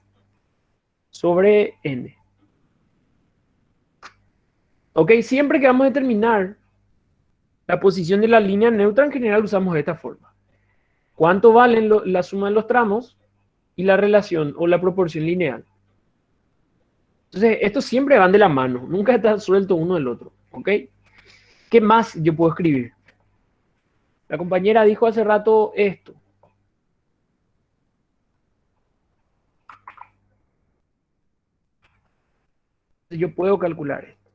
sobre n. Ok, siempre que vamos a determinar la posición de la línea neutra, en general usamos de esta forma. ¿Cuánto valen la suma de los tramos y la relación o la proporción lineal? Entonces, estos siempre van de la mano, nunca está suelto uno del otro. ¿Ok? ¿Qué más yo puedo escribir? La compañera dijo hace rato esto. Yo puedo calcular esto.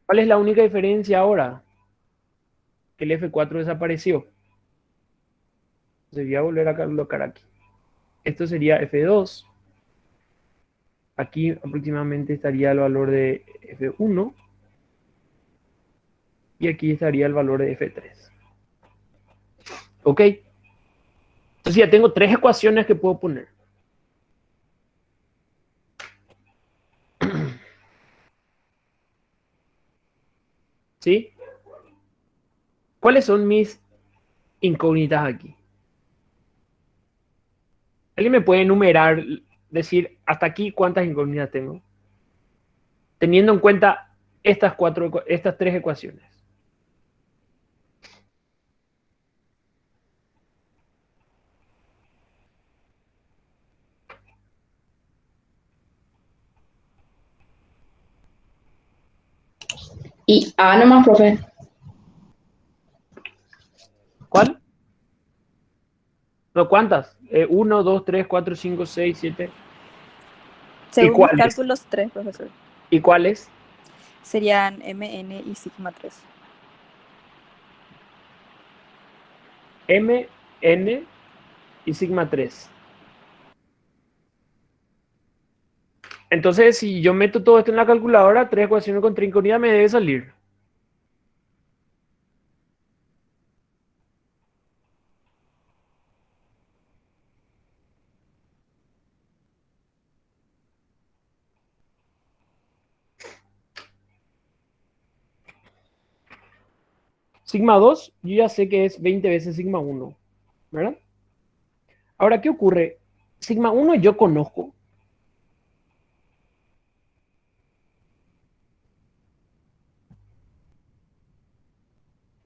¿Cuál es la única diferencia ahora? Que el F4 desapareció. Entonces voy a volver a colocar aquí. Esto sería F2. Aquí aproximadamente estaría el valor de F1. Y aquí estaría el valor de F3. ¿Ok? Entonces ya tengo tres ecuaciones que puedo poner. ¿Sí? ¿Cuáles son mis incógnitas aquí? ¿Alguien me puede enumerar, decir hasta aquí cuántas incógnitas tengo? Teniendo en cuenta estas tres ecuaciones. Y A nomás, profe. ¿Cuál? No, ¿cuántas? 1, 2, 3, 4, 5, 6, 7. Según mis cuáles? cálculos, 3, profesor. ¿Y cuáles? Serían MN y sigma 3. M, N y sigma 3. Entonces, si yo meto todo esto en la calculadora, tres ecuaciones con tres incógnitas me debe salir. Sigma 2, yo ya sé que es 20 veces sigma 1, ¿verdad? Ahora, ¿qué ocurre? Sigma 1 yo conozco.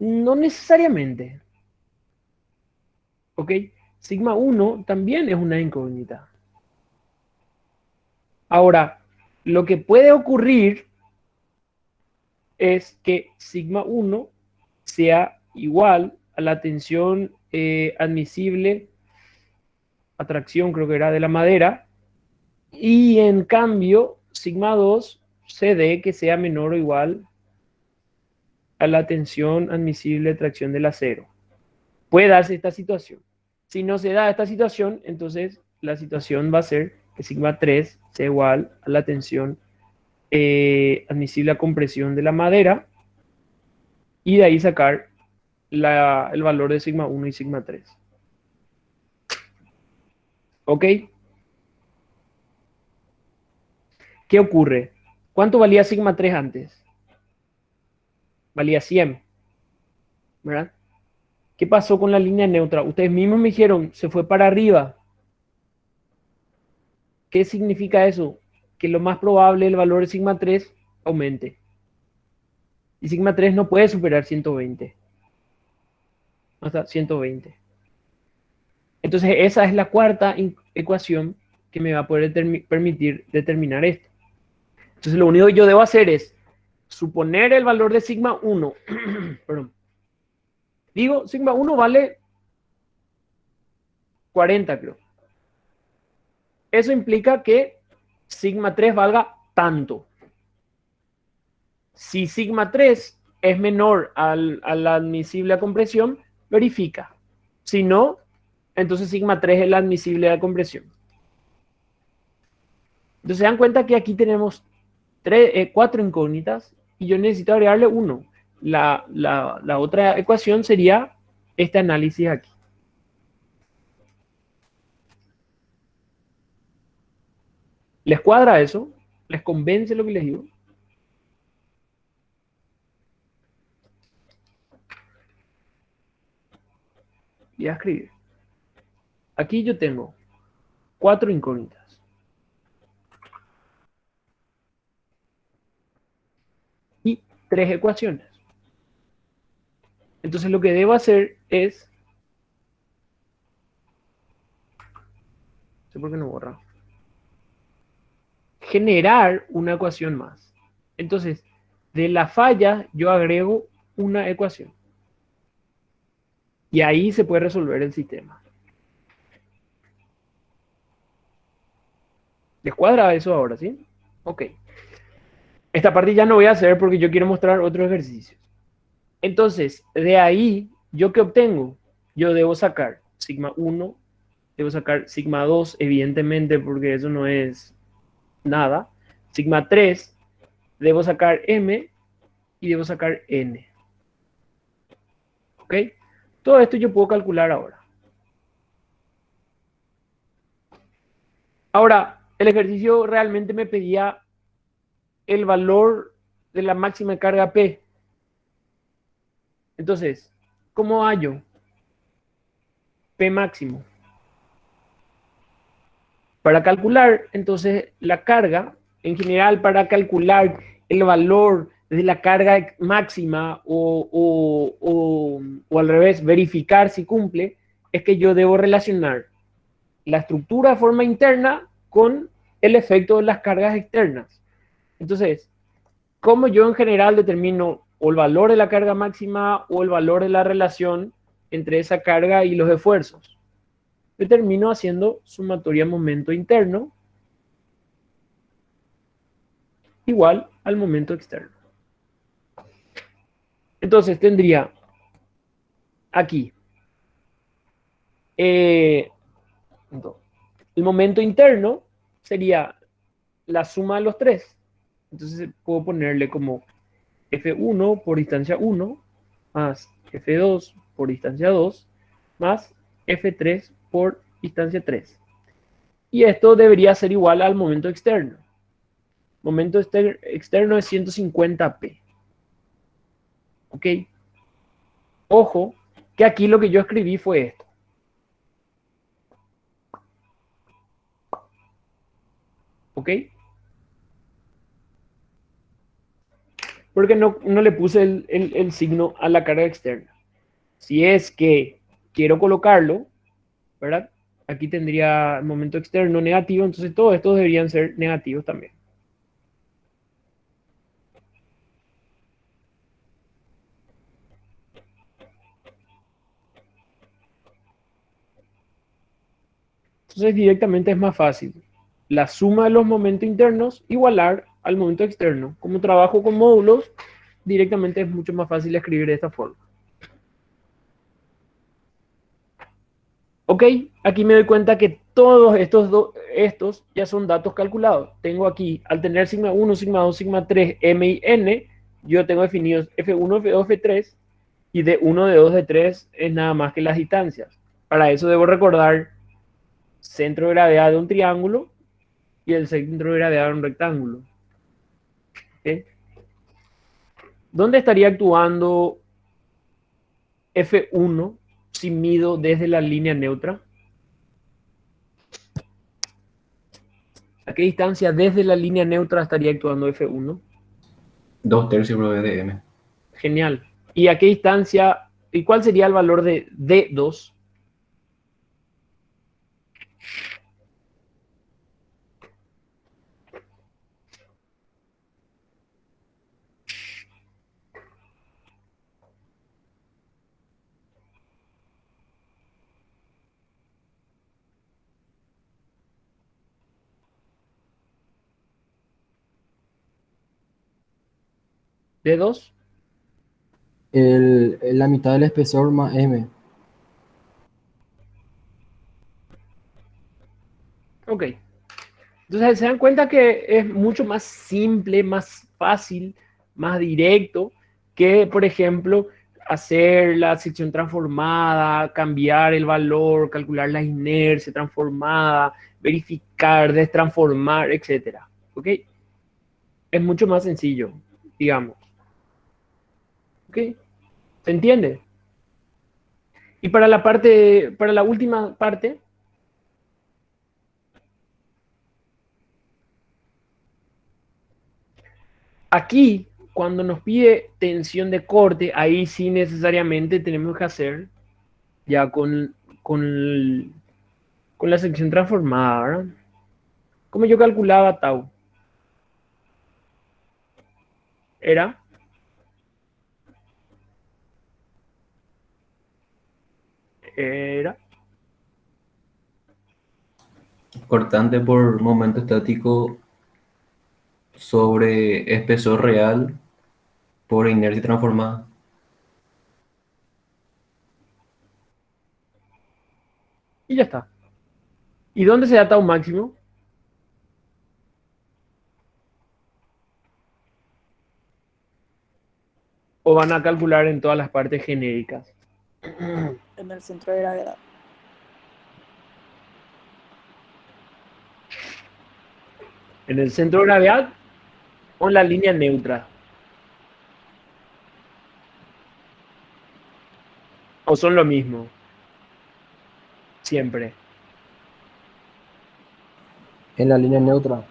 No necesariamente. ¿Ok? Sigma 1 también es una incógnita. Ahora, lo que puede ocurrir es que sigma 1 sea igual a la tensión admisible, atracción creo que era de la madera, y en cambio sigma 2 se dé que sea menor o igual a la tensión admisible de tracción del acero. Puede darse esta situación. Si no se da esta situación, entonces la situación va a ser que sigma 3 sea igual a la tensión admisible a compresión de la madera y de ahí sacar el valor de sigma 1 y sigma 3. ¿Ok? ¿Qué ocurre? ¿Cuánto valía sigma 3 antes? Valía 100. ¿Verdad? ¿Qué pasó con la línea neutra? Ustedes mismos me dijeron, se fue para arriba. ¿Qué significa eso? Que lo más probable el valor de sigma 3 aumente. Y sigma 3 no puede superar 120. Hasta 120. Entonces esa es la cuarta ecuación que me va a poder permitir determinar esto. Entonces lo único que yo debo hacer es suponer el valor de sigma 1. Perdón. Digo, sigma 1 vale 40, creo. Eso implica que sigma 3 valga tanto. Si sigma 3 es menor a la admisible a compresión, verifica. Si no, entonces sigma 3 es la admisible a compresión. Entonces se dan cuenta que aquí tenemos 4 incógnitas y yo necesito agregarle 1. La otra ecuación sería este análisis aquí. ¿Les cuadra eso? ¿Les convence lo que les digo? Voy a escribir. Aquí yo tengo 4 incógnitas. Y 3 ecuaciones. Entonces lo que debo hacer es... No sé por qué no borra. Generar una ecuación más. Entonces, de la falla yo agrego una ecuación. Y ahí se puede resolver el sistema. ¿Les cuadra eso ahora, sí? Ok. Esta parte ya no voy a hacer porque yo quiero mostrar otros ejercicios. Entonces, de ahí, ¿yo qué obtengo? Yo debo sacar sigma 1, debo sacar sigma 2, evidentemente, porque eso no es nada. Sigma 3, debo sacar m y debo sacar n. ¿Ok? Todo esto yo puedo calcular ahora. Ahora, el ejercicio realmente me pedía el valor de la máxima carga P. Entonces, ¿cómo hallo P máximo? Para calcular, entonces, la carga, en general, para calcular el valor de la carga máxima o al revés, verificar si cumple, es que yo debo relacionar la estructura de forma interna con el efecto de las cargas externas. Entonces, ¿cómo yo en general determino o el valor de la carga máxima o el valor de la relación entre esa carga y los esfuerzos? Determino haciendo sumatoria momento interno igual al momento externo. Entonces tendría aquí el momento interno sería la suma de los tres. Entonces puedo ponerle como F1 por distancia 1 más F2 por distancia 2 más F3 por distancia 3. Y esto debería ser igual al momento externo. Momento externo es 150p. ¿Ok? Ojo, que aquí lo que yo escribí fue esto. ¿Ok? Porque no le puse el signo a la carga externa. Si es que quiero colocarlo, ¿verdad? Aquí tendría el momento externo negativo, entonces todos estos deberían ser negativos también. Entonces directamente es más fácil. La suma de los momentos internos igualar al momento externo. Como trabajo con módulos, directamente es mucho más fácil escribir de esta forma. Ok, aquí me doy cuenta que todos estos ya son datos calculados. Tengo aquí, al tener sigma 1, sigma 2, sigma 3, m y n, yo tengo definidos F1, F2, F3, y de 1, de 2, de 3 es nada más que las distancias. Para eso debo recordar centro de gravedad de un triángulo y el centro de gravedad de un rectángulo. ¿Okay? ¿Dónde estaría actuando F1 si mido desde la línea neutra? ¿A qué distancia desde la línea neutra estaría actuando F1? 2/3 profe de M. Genial. ¿Y a qué distancia, y cuál sería el valor de D2? ¿D2? La mitad del espesor más M. Ok. Entonces se dan cuenta que es mucho más simple, más fácil, más directo que, por ejemplo, hacer la sección transformada, cambiar el valor, calcular la inercia transformada, verificar, destransformar, etcétera. ¿Ok? Es mucho más sencillo, digamos. ¿Ok? ¿Se entiende? Y para la última parte, aquí, cuando nos pide tensión de corte, ahí sí necesariamente tenemos que hacer ya con, con la sección transformada, ¿verdad? Como yo calculaba tau, era, era, Cortante por momento estático sobre espesor real por inercia transformada. y ya está. ¿Y dónde se da tau máximo? ¿O van a calcular en todas las partes genéricas? En el centro de gravedad. ¿En el centro de gravedad o en la línea neutra? ¿O son lo mismo? Siempre. En la línea neutra.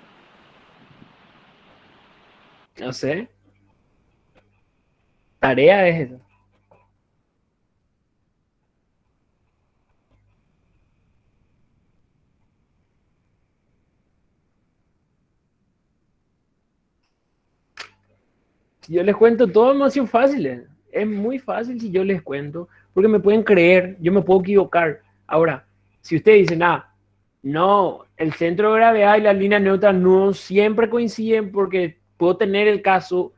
No sé. Tarea es esa. Si yo les cuento, todo es demasiado fácil. Es muy fácil si yo les cuento, porque me pueden creer, yo me puedo equivocar. Ahora, si ustedes dicen, no, el centro de gravedad y la línea neutra no siempre coinciden porque puedo tener el caso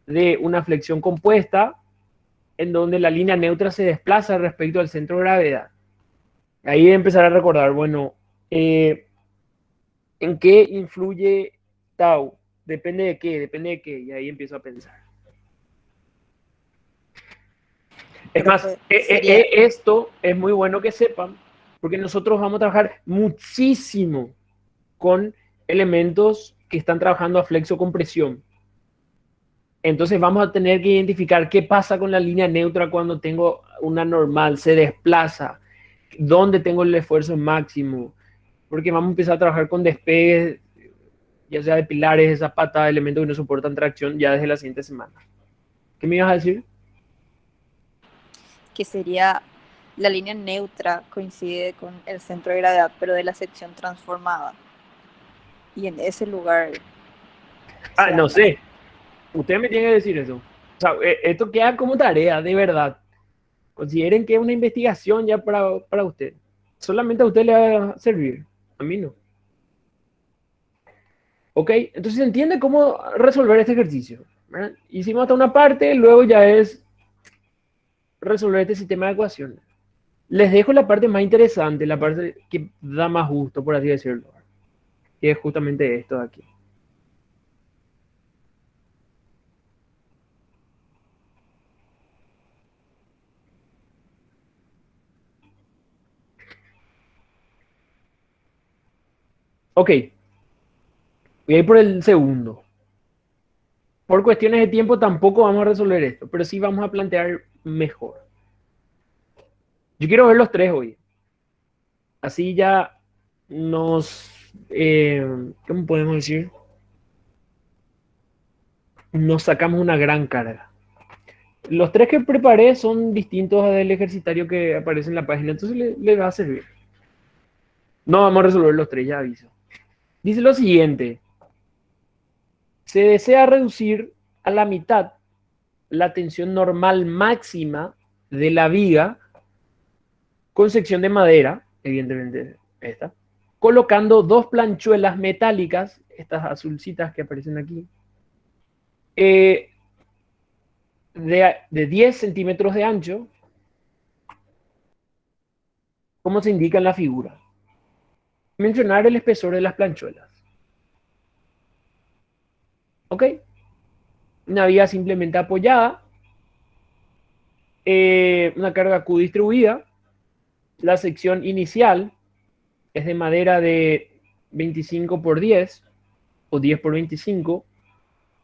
de una flexión compuesta en donde la línea neutra se desplaza respecto al centro de gravedad. Ahí empezar a recordar, bueno, ¿en qué influye tau? Depende de qué, y ahí empiezo a pensar. Es más, Profe, sería, esto es muy bueno que sepan, porque nosotros vamos a trabajar muchísimo con elementos que están trabajando a flexo-compresión. Entonces vamos a tener que identificar qué pasa con la línea neutra cuando tengo una normal, se desplaza, dónde tengo el esfuerzo máximo, porque vamos a empezar a trabajar con despegues, ya sea de pilares, de zapatas, de elementos que no soportan tracción ya desde la siguiente semana. ¿Qué me ibas a decir? que sería la línea neutra coincide con el centro de gravedad, pero de la sección transformada. Y en ese lugar se No dan sé. Usted me tiene que decir eso. O sea, esto queda como tarea, de verdad. Consideren que es una investigación ya para usted. Solamente a usted le va a servir. A mí no. ¿Ok? Entonces se entiende cómo resolver este ejercicio, ¿verdad? Hicimos hasta una parte, luego ya es resolver este sistema de ecuaciones. Les dejo la parte más interesante, la parte que da más gusto, por así decirlo. Que es justamente esto de aquí. Ok, voy a ir por el segundo. Por cuestiones de tiempo tampoco vamos a resolver esto, pero sí vamos a plantear mejor. Yo quiero ver los tres hoy. Así ya nos ¿cómo podemos decir? Nos sacamos una gran carga. Los tres que preparé son distintos del ejercitario que aparece en la página, entonces le va a servir. No vamos a resolver los tres, ya aviso. Dice lo siguiente. Se desea reducir a la mitad la tensión normal máxima de la viga con sección de madera, evidentemente esta, colocando dos planchuelas metálicas, estas azulcitas que aparecen aquí, de 10 centímetros de ancho, como se indica en la figura. Mencionar el espesor de las planchuelas. ¿Ok? Una viga simplemente apoyada, una carga Q distribuida. La sección inicial es de madera de 25 por 10 o 10 por 25.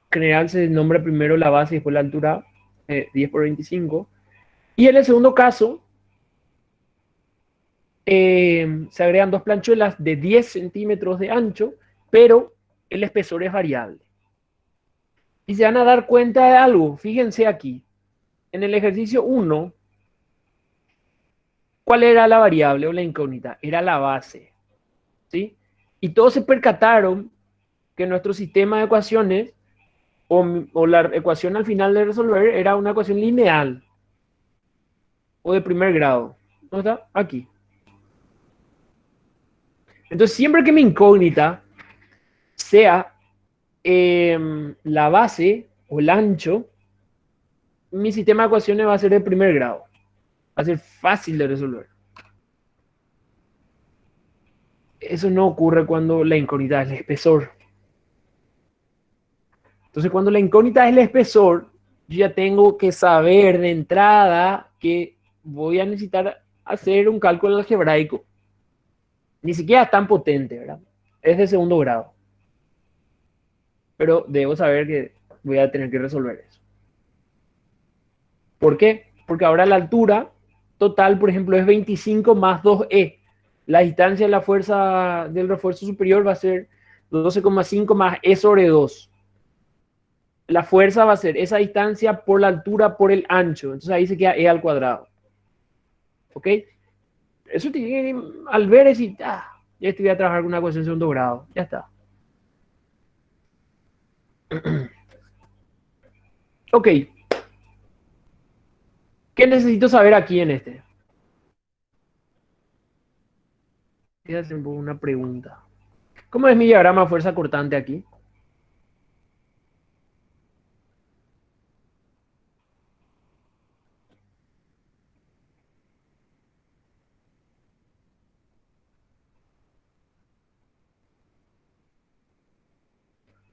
En general se nombra primero la base y después la altura, 10 por 25. Y en el segundo caso, se agregan dos planchuelas de 10 centímetros de ancho, pero el espesor es variable. Y se van a dar cuenta de algo. Fíjense aquí. En el ejercicio 1, ¿cuál era la variable o la incógnita? Era la base. ¿Sí? Y todos se percataron que nuestro sistema de ecuaciones o la ecuación al final de resolver era una ecuación lineal o de primer grado. ¿Dónde está? Aquí. Entonces, siempre que mi incógnita sea la base o el ancho, mi sistema de ecuaciones va a ser de primer grado. Va a ser fácil de resolver. Eso no ocurre cuando la incógnita es el espesor. Entonces, cuando la incógnita es el espesor, yo ya tengo que saber de entrada que voy a necesitar hacer un cálculo algebraico. Ni siquiera es tan potente, ¿verdad? Es de segundo grado. Pero debo saber que voy a tener que resolver eso. ¿Por qué? Porque ahora la altura total, por ejemplo, es 25 más 2e. La distancia de la fuerza del refuerzo superior va a ser 12,5 más e sobre 2. La fuerza va a ser esa distancia por la altura por el ancho. Entonces ahí se queda e al cuadrado. ¿Ok? Eso tiene, al ver decir, ya estoy a trabajar con una ecuación de segundo grado. Ya está. Ok. ¿Qué necesito saber aquí en este? Voy a hacer una pregunta. ¿Cómo es mi diagrama de fuerza cortante aquí?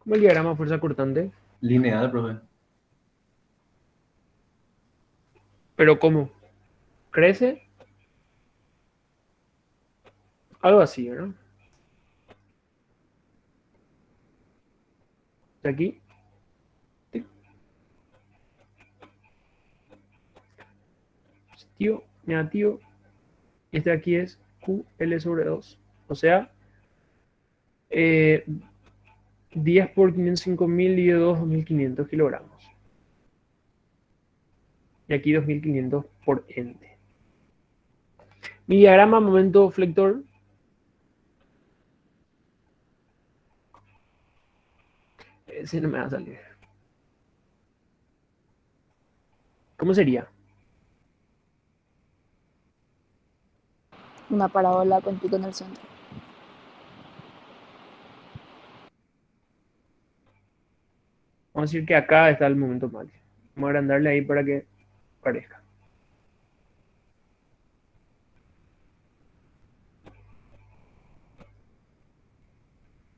¿Cómo es el diagrama de fuerza cortante? Lineal, profe. ¿Pero cómo? ¿Crece? Algo así, ¿verdad? De aquí. Positivo, negativo. Este de aquí es QL sobre 2. O sea, 10 por 505.000 y de 2.500 kilogramos. Y aquí 2.500 por ente. Mi diagrama momento flector. Ese no me va a salir. ¿Cómo sería? Una parábola con pico en el centro. Vamos a decir que acá está el momento máximo. Vamos a agrandarle ahí para que parezca.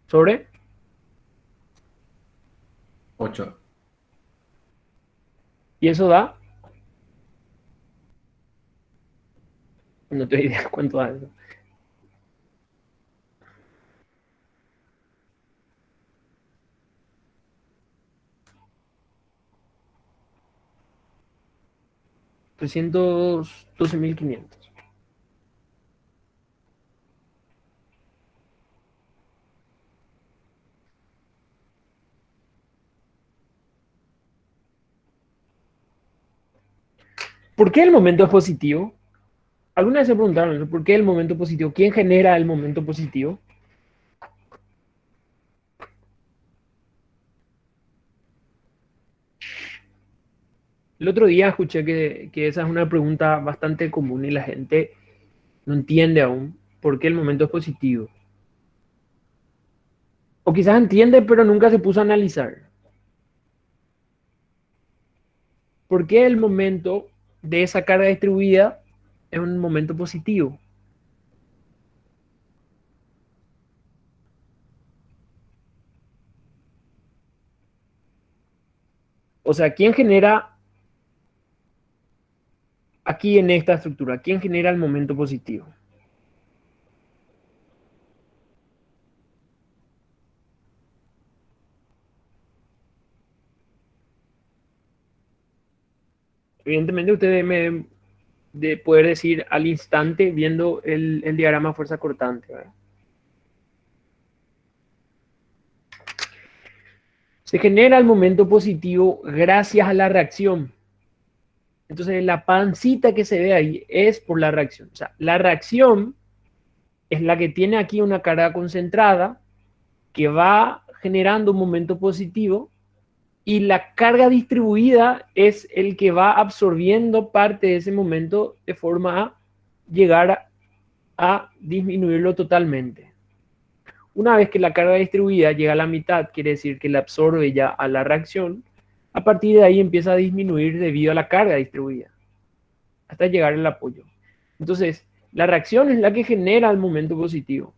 Sobre 8. y eso da. No tengo idea cuánto da eso. $312.500. ¿Por qué el momento es positivo? ¿Alguna vez se preguntaron eso? ¿Por qué el momento positivo? ¿Quién genera el momento positivo? El otro día escuché que esa es una pregunta bastante común y la gente no entiende aún por qué el momento es positivo. O quizás entiende, pero nunca se puso a analizar. ¿Por qué el momento de esa carga distribuida es un momento positivo? O sea, ¿quién genera aquí en esta estructura? ¿Quién genera el momento positivo? Evidentemente ustedes me de poder decir al instante viendo el diagrama fuerza cortante, ¿verdad? Se genera el momento positivo gracias a la reacción. Entonces la pancita que se ve ahí es por la reacción. O sea, la reacción es la que tiene aquí una carga concentrada que va generando un momento positivo y la carga distribuida es el que va absorbiendo parte de ese momento de forma a llegar a disminuirlo totalmente. Una vez que la carga distribuida llega a la mitad, quiere decir que la absorbe ya a la reacción, a partir de ahí empieza a disminuir debido a la carga distribuida, hasta llegar al apoyo. Entonces, la reacción es la que genera el momento positivo.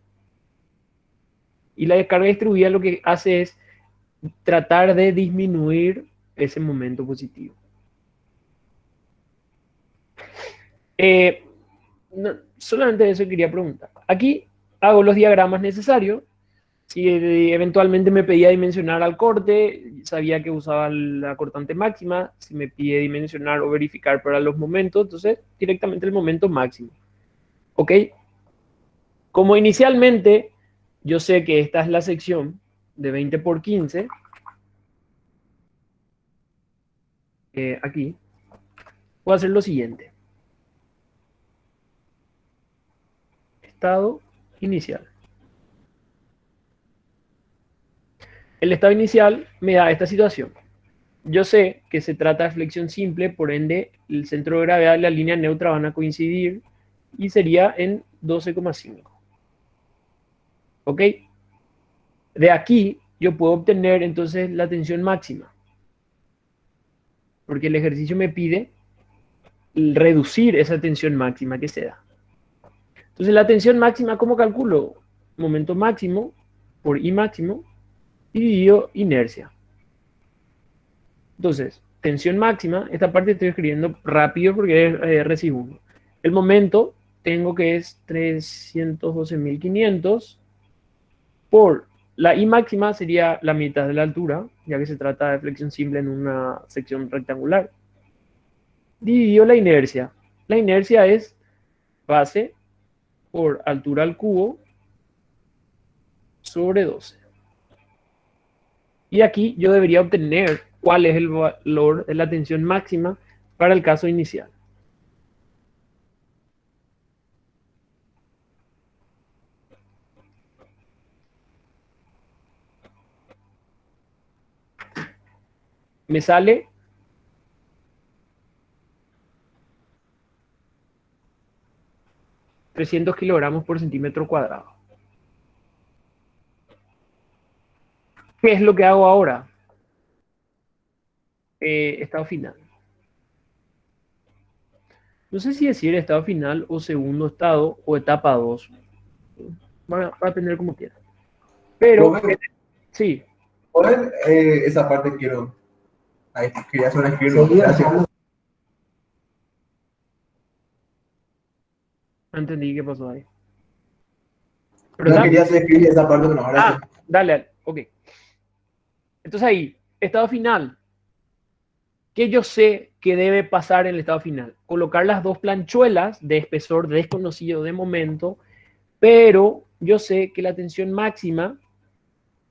Y la carga distribuida lo que hace es tratar de disminuir ese momento positivo. No, solamente eso quería preguntar. Aquí hago los diagramas necesarios. Si eventualmente me pedía dimensionar al corte, sabía que usaba la cortante máxima. Si me pide dimensionar o verificar para los momentos, entonces directamente el momento máximo. ¿Ok? Como inicialmente yo sé que esta es la sección de 20 por 15, aquí, voy a hacer lo siguiente. Estado inicial. El estado inicial me da esta situación. Yo sé que se trata de flexión simple, por ende el centro de gravedad y la línea neutra van a coincidir y sería en 12,5. ¿Ok? De aquí yo puedo obtener entonces la tensión máxima, porque el ejercicio me pide reducir esa tensión máxima que se da. Entonces la tensión máxima, ¿cómo calculo? Momento máximo por I máximo dividido inercia. Entonces, tensión máxima, esta parte estoy escribiendo rápido porque es recibo 1. El momento tengo que es 312.500 por la I máxima sería la mitad de la altura, ya que se trata de flexión simple en una sección rectangular. Dividido la inercia. La inercia es base por altura al cubo sobre 12. Y aquí yo debería obtener cuál es el valor de la tensión máxima para el caso inicial. Me sale 300 kilogramos por centímetro cuadrado. ¿Qué es lo que hago ahora? Estado final. No sé si decir estado final o segundo estado o etapa 2. Va a depender como quiera. Pero, sí. Esa parte quiero. Ahí quería solo escribirlo. Gracias. No entendí qué pasó ahí. No quería escribir esa parte, pero ahora sí. Dale, ok. Entonces ahí, estado final. ¿Qué yo sé que debe pasar en el estado final? Colocar las dos planchuelas de espesor desconocido de momento, pero yo sé que la tensión máxima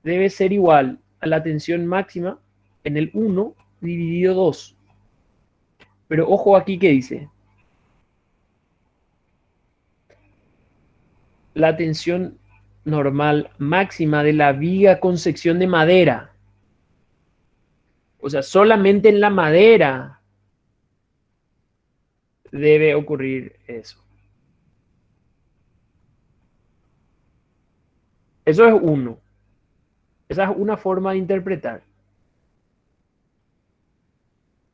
debe ser igual a la tensión máxima en el 1 dividido 2. Pero ojo aquí que dice, la tensión normal máxima de la viga con sección de madera. O sea, solamente en la madera debe ocurrir eso. Eso es uno. Esa es una forma de interpretar.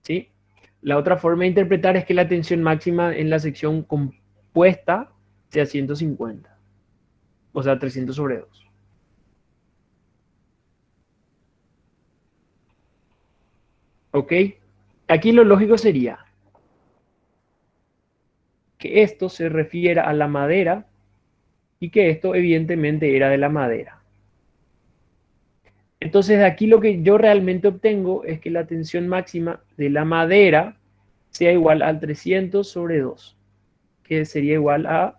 ¿Sí? La otra forma de interpretar es que la tensión máxima en la sección compuesta sea 150. O sea, 300 sobre 2. ¿Ok? Aquí lo lógico sería que esto se refiera a la madera y que esto evidentemente era de la madera. Entonces de aquí lo que yo realmente obtengo es que la tensión máxima de la madera sea igual al 300 sobre 2, que sería igual a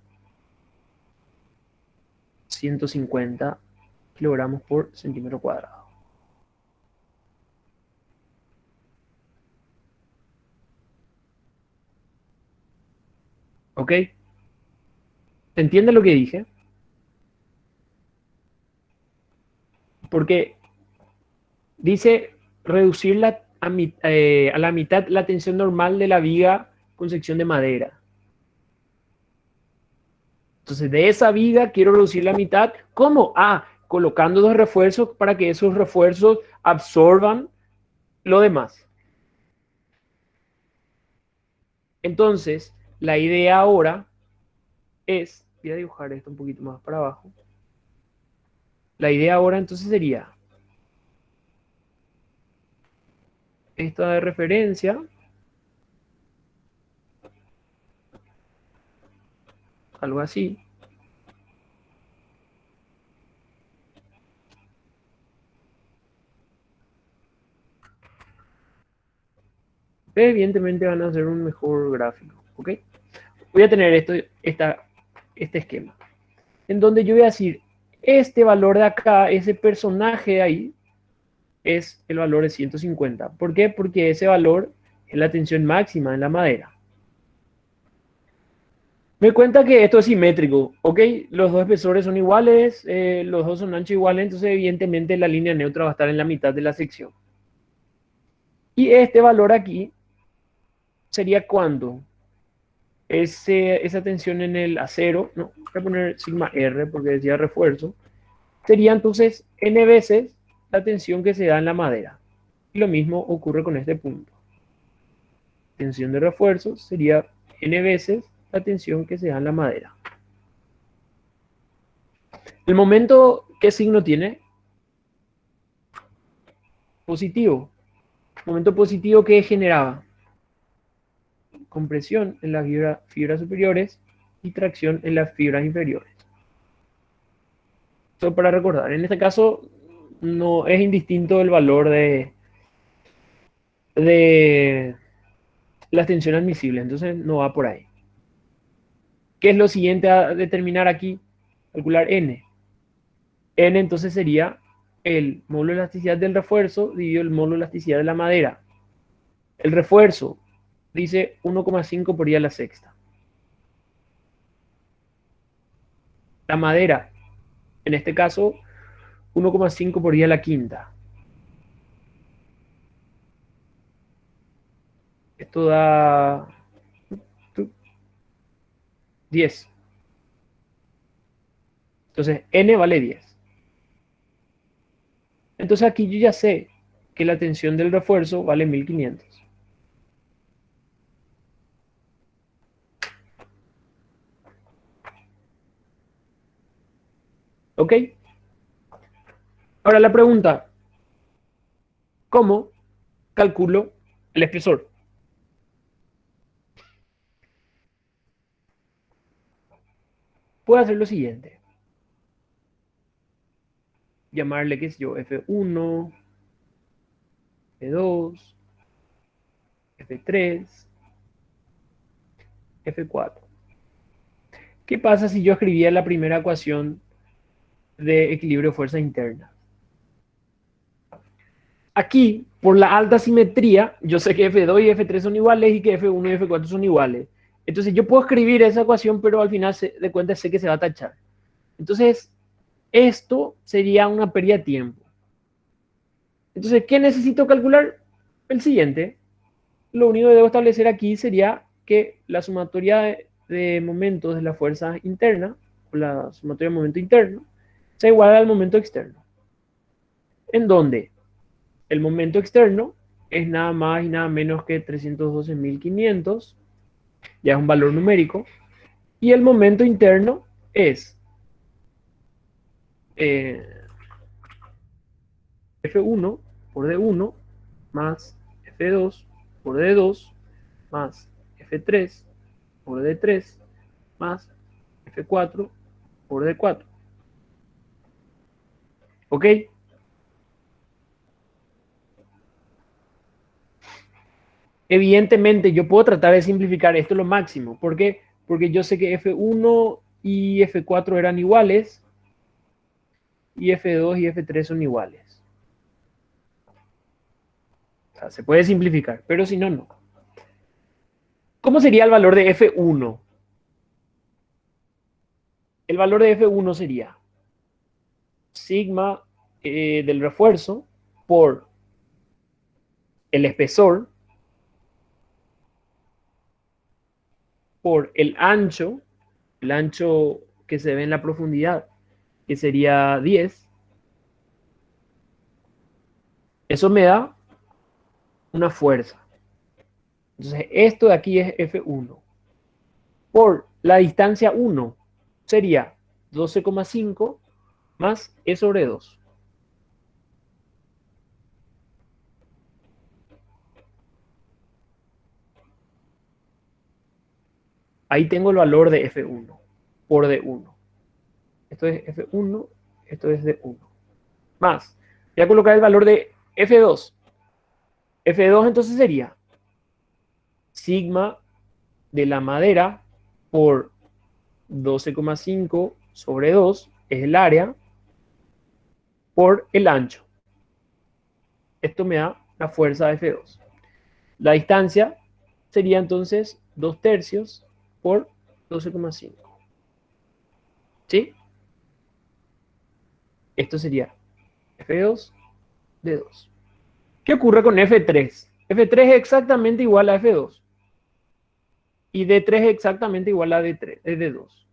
150 kilogramos por centímetro cuadrado. ¿Ok? ¿Se entiende lo que dije? Porque dice reducir a la mitad la tensión normal de la viga con sección de madera. Entonces, de esa viga quiero reducir la mitad. ¿Cómo? Ah, colocando dos refuerzos para que esos refuerzos absorban lo demás. Entonces, la idea ahora es, voy a dibujar esto un poquito más para abajo. La idea ahora entonces sería esta de referencia, algo así. Evidentemente van a hacer un mejor gráfico, ¿ok? Voy a tener este esquema, en donde yo voy a decir, este valor de acá, ese personaje de ahí, es el valor de 150. ¿Por qué? Porque ese valor es la tensión máxima en la madera. Me cuenta que esto es simétrico, ¿ok? Los dos espesores son iguales, los dos son anchos iguales, entonces evidentemente la línea neutra va a estar en la mitad de la sección. Y este valor aquí sería cuando esa tensión en el acero, no, voy a poner sigma R porque decía refuerzo, sería entonces n veces la tensión que se da en la madera. Y lo mismo ocurre con este punto. Tensión de refuerzo sería n veces la tensión que se da en la madera. El momento, ¿qué signo tiene? Positivo. Momento positivo que generaba compresión en las fibras superiores y tracción en las fibras inferiores. Eso para recordar. En este caso no es indistinto el valor de la tensión admisible, entonces no va por ahí. ¿Qué es lo siguiente a determinar aquí? Calcular N. N entonces sería el módulo de elasticidad del refuerzo dividido el módulo de elasticidad de la madera. El refuerzo dice 1,5 por I a la sexta. La madera, en este caso, 1,5 por I a la quinta. Esto da 10. Entonces, N vale 10. Entonces aquí yo ya sé que la tensión del refuerzo vale 1500. ¿Ok? Ahora la pregunta, ¿cómo calculo el espesor? Puedo hacer lo siguiente. Llamarle, qué sé yo, F1, F2, F3, F4. ¿Qué pasa si yo escribía la primera ecuación de equilibrio de fuerza interna? Aquí, por la alta simetría, yo sé que F2 y F3 son iguales y que F1 y F4 son iguales. Entonces yo puedo escribir esa ecuación, pero al final de cuentas sé que se va a tachar. Entonces, esto sería una pérdida de tiempo. Entonces, ¿qué necesito calcular? El siguiente. Lo único que debo establecer aquí sería que la sumatoria de momentos de la fuerza interna, o la sumatoria de momento interno, sea igual al momento externo. En donde el momento externo es nada más y nada menos que 312.500, ya es un valor numérico, y el momento interno es F1 por D1 más F2 por D2 más F3 por D3 más F4 por D4. ¿Ok? Evidentemente yo puedo tratar de simplificar esto lo máximo. ¿Por qué? Porque yo sé que F1 y F4 eran iguales y F2 y F3 son iguales. O sea, se puede simplificar, pero si no, no. ¿Cómo sería el valor de F1? El valor de F1 sería sigma del refuerzo por el espesor por el ancho que se ve en la profundidad, que sería 10. Eso me da una fuerza. Entonces, esto de aquí es F1. Por la distancia 1 sería 12,5 más E sobre 2. Ahí tengo el valor de F1 por D1. Esto es F1, esto es D1. Más, voy a colocar el valor de F2. F2 entonces sería sigma de la madera por 12,5 sobre 2 es el área por el ancho. Esto me da la fuerza de F2. La distancia sería entonces 2/3 por 12,5. ¿Sí? Esto sería F2 de 2. ¿Qué ocurre con F3? F3 es exactamente igual a F2. Y D3 es exactamente igual a D3, es D2.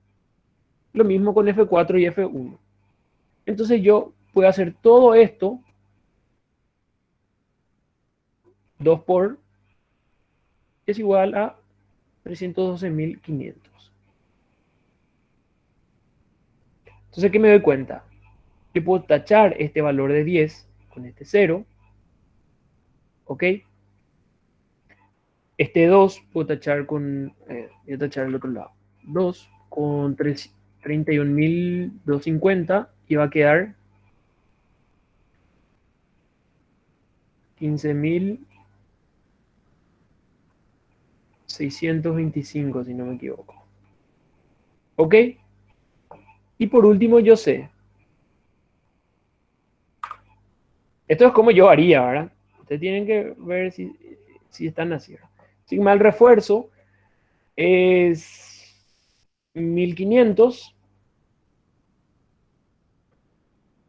Lo mismo con F4 y F1. Entonces yo puedo hacer todo esto 2 por es igual a 312.500. Entonces, ¿qué me doy cuenta? Yo puedo tachar este valor de 10 con este 0. ¿Ok? Este 2 puedo tachar con... voy a tachar el otro lado. 2 con 31.250 y va a quedar 15.625, si no me equivoco. ¿Ok? Y por último, yo sé. Esto es como yo haría, ¿verdad? Ustedes tienen que ver si están así. Sigma del refuerzo es 1500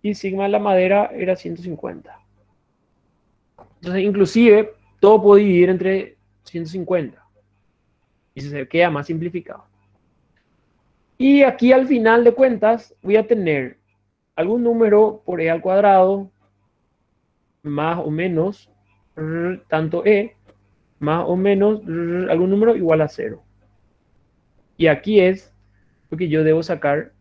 y sigma de la madera era 150. Entonces, inclusive, todo puedo dividir entre 150 y se queda más simplificado. Y aquí al final de cuentas voy a tener algún número por e al cuadrado más o menos tanto e más o menos algún número igual a 0. Y aquí es porque yo debo sacar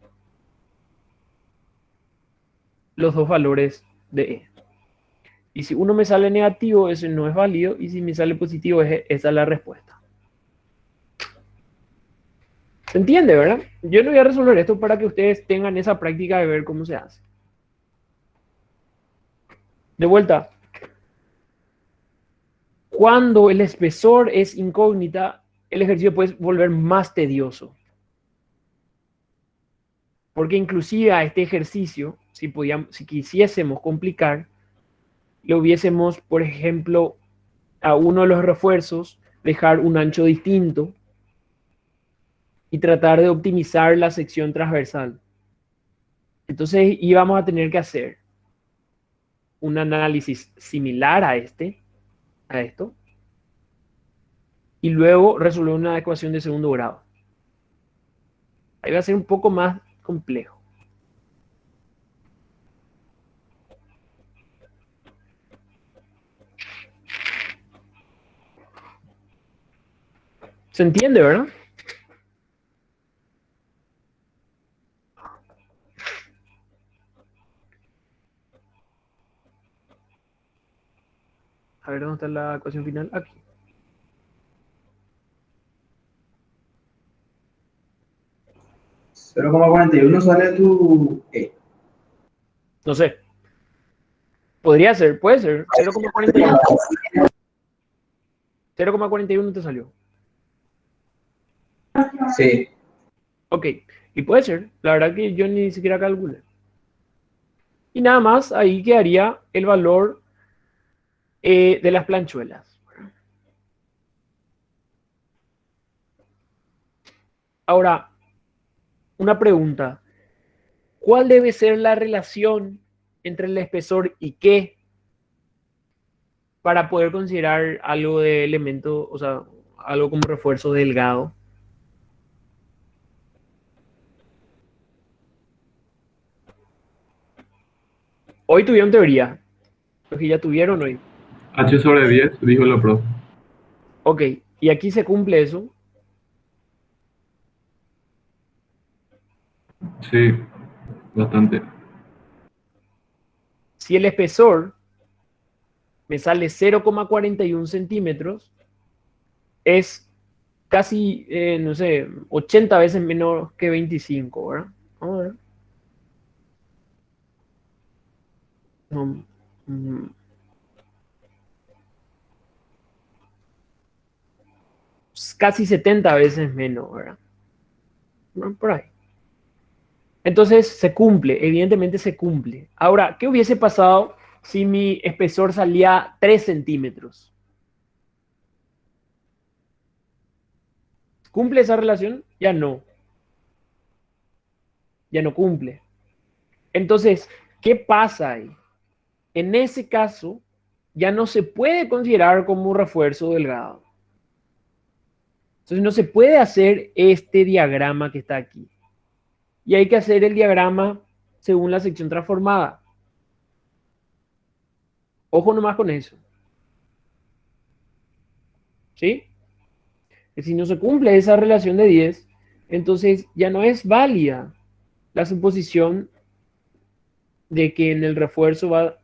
los dos valores de e. Y si uno me sale negativo, ese no es válido. Y si me sale positivo, esa es la respuesta. ¿Se entiende, verdad? Yo no voy a resolver esto para que ustedes tengan esa práctica de ver cómo se hace. De vuelta. Cuando el espesor es incógnita, el ejercicio puede volver más tedioso. Porque inclusive a este ejercicio, si quisiésemos complicar, le hubiésemos, por ejemplo, a uno de los refuerzos dejar un ancho distinto y tratar de optimizar la sección transversal. Entonces íbamos a tener que hacer un análisis similar a esto, y luego resolver una ecuación de segundo grado. Ahí va a ser un poco más complejo. ¿Se entiende, verdad? A ver, ¿dónde está la ecuación final? Aquí. Cero coma cuarenta y uno sale tu E. No sé. Podría ser, puede ser. 0,41. 0,41 te salió. Sí. Ok. Y puede ser. La verdad que yo ni siquiera calculé. Y nada más, ahí quedaría el valor de las planchuelas. Ahora, una pregunta. ¿Cuál debe ser la relación entre el espesor y qué para poder considerar algo de elemento, o sea, algo como refuerzo delgado? Hoy tuvieron teoría. Los que ya tuvieron hoy. H/10, dijo la profe. Ok, y aquí se cumple eso. Sí, bastante. Si el espesor me sale 0,41 centímetros, es casi, no sé, 80 veces menos que 25, ¿verdad? Vamos a ver. No, casi 70 veces menos, ¿verdad? Por ahí. Entonces se cumple, evidentemente se cumple. Ahora, ¿qué hubiese pasado si mi espesor salía 3 centímetros? ¿Cumple esa relación? Ya no. Ya no cumple. Entonces, ¿qué pasa ahí? En ese caso, ya no se puede considerar como un refuerzo delgado. Entonces, no se puede hacer este diagrama que está aquí. Y hay que hacer el diagrama según la sección transformada. Ojo nomás con eso. ¿Sí? Que si no se cumple esa relación de 10, entonces ya no es válida la suposición de que en el refuerzo va a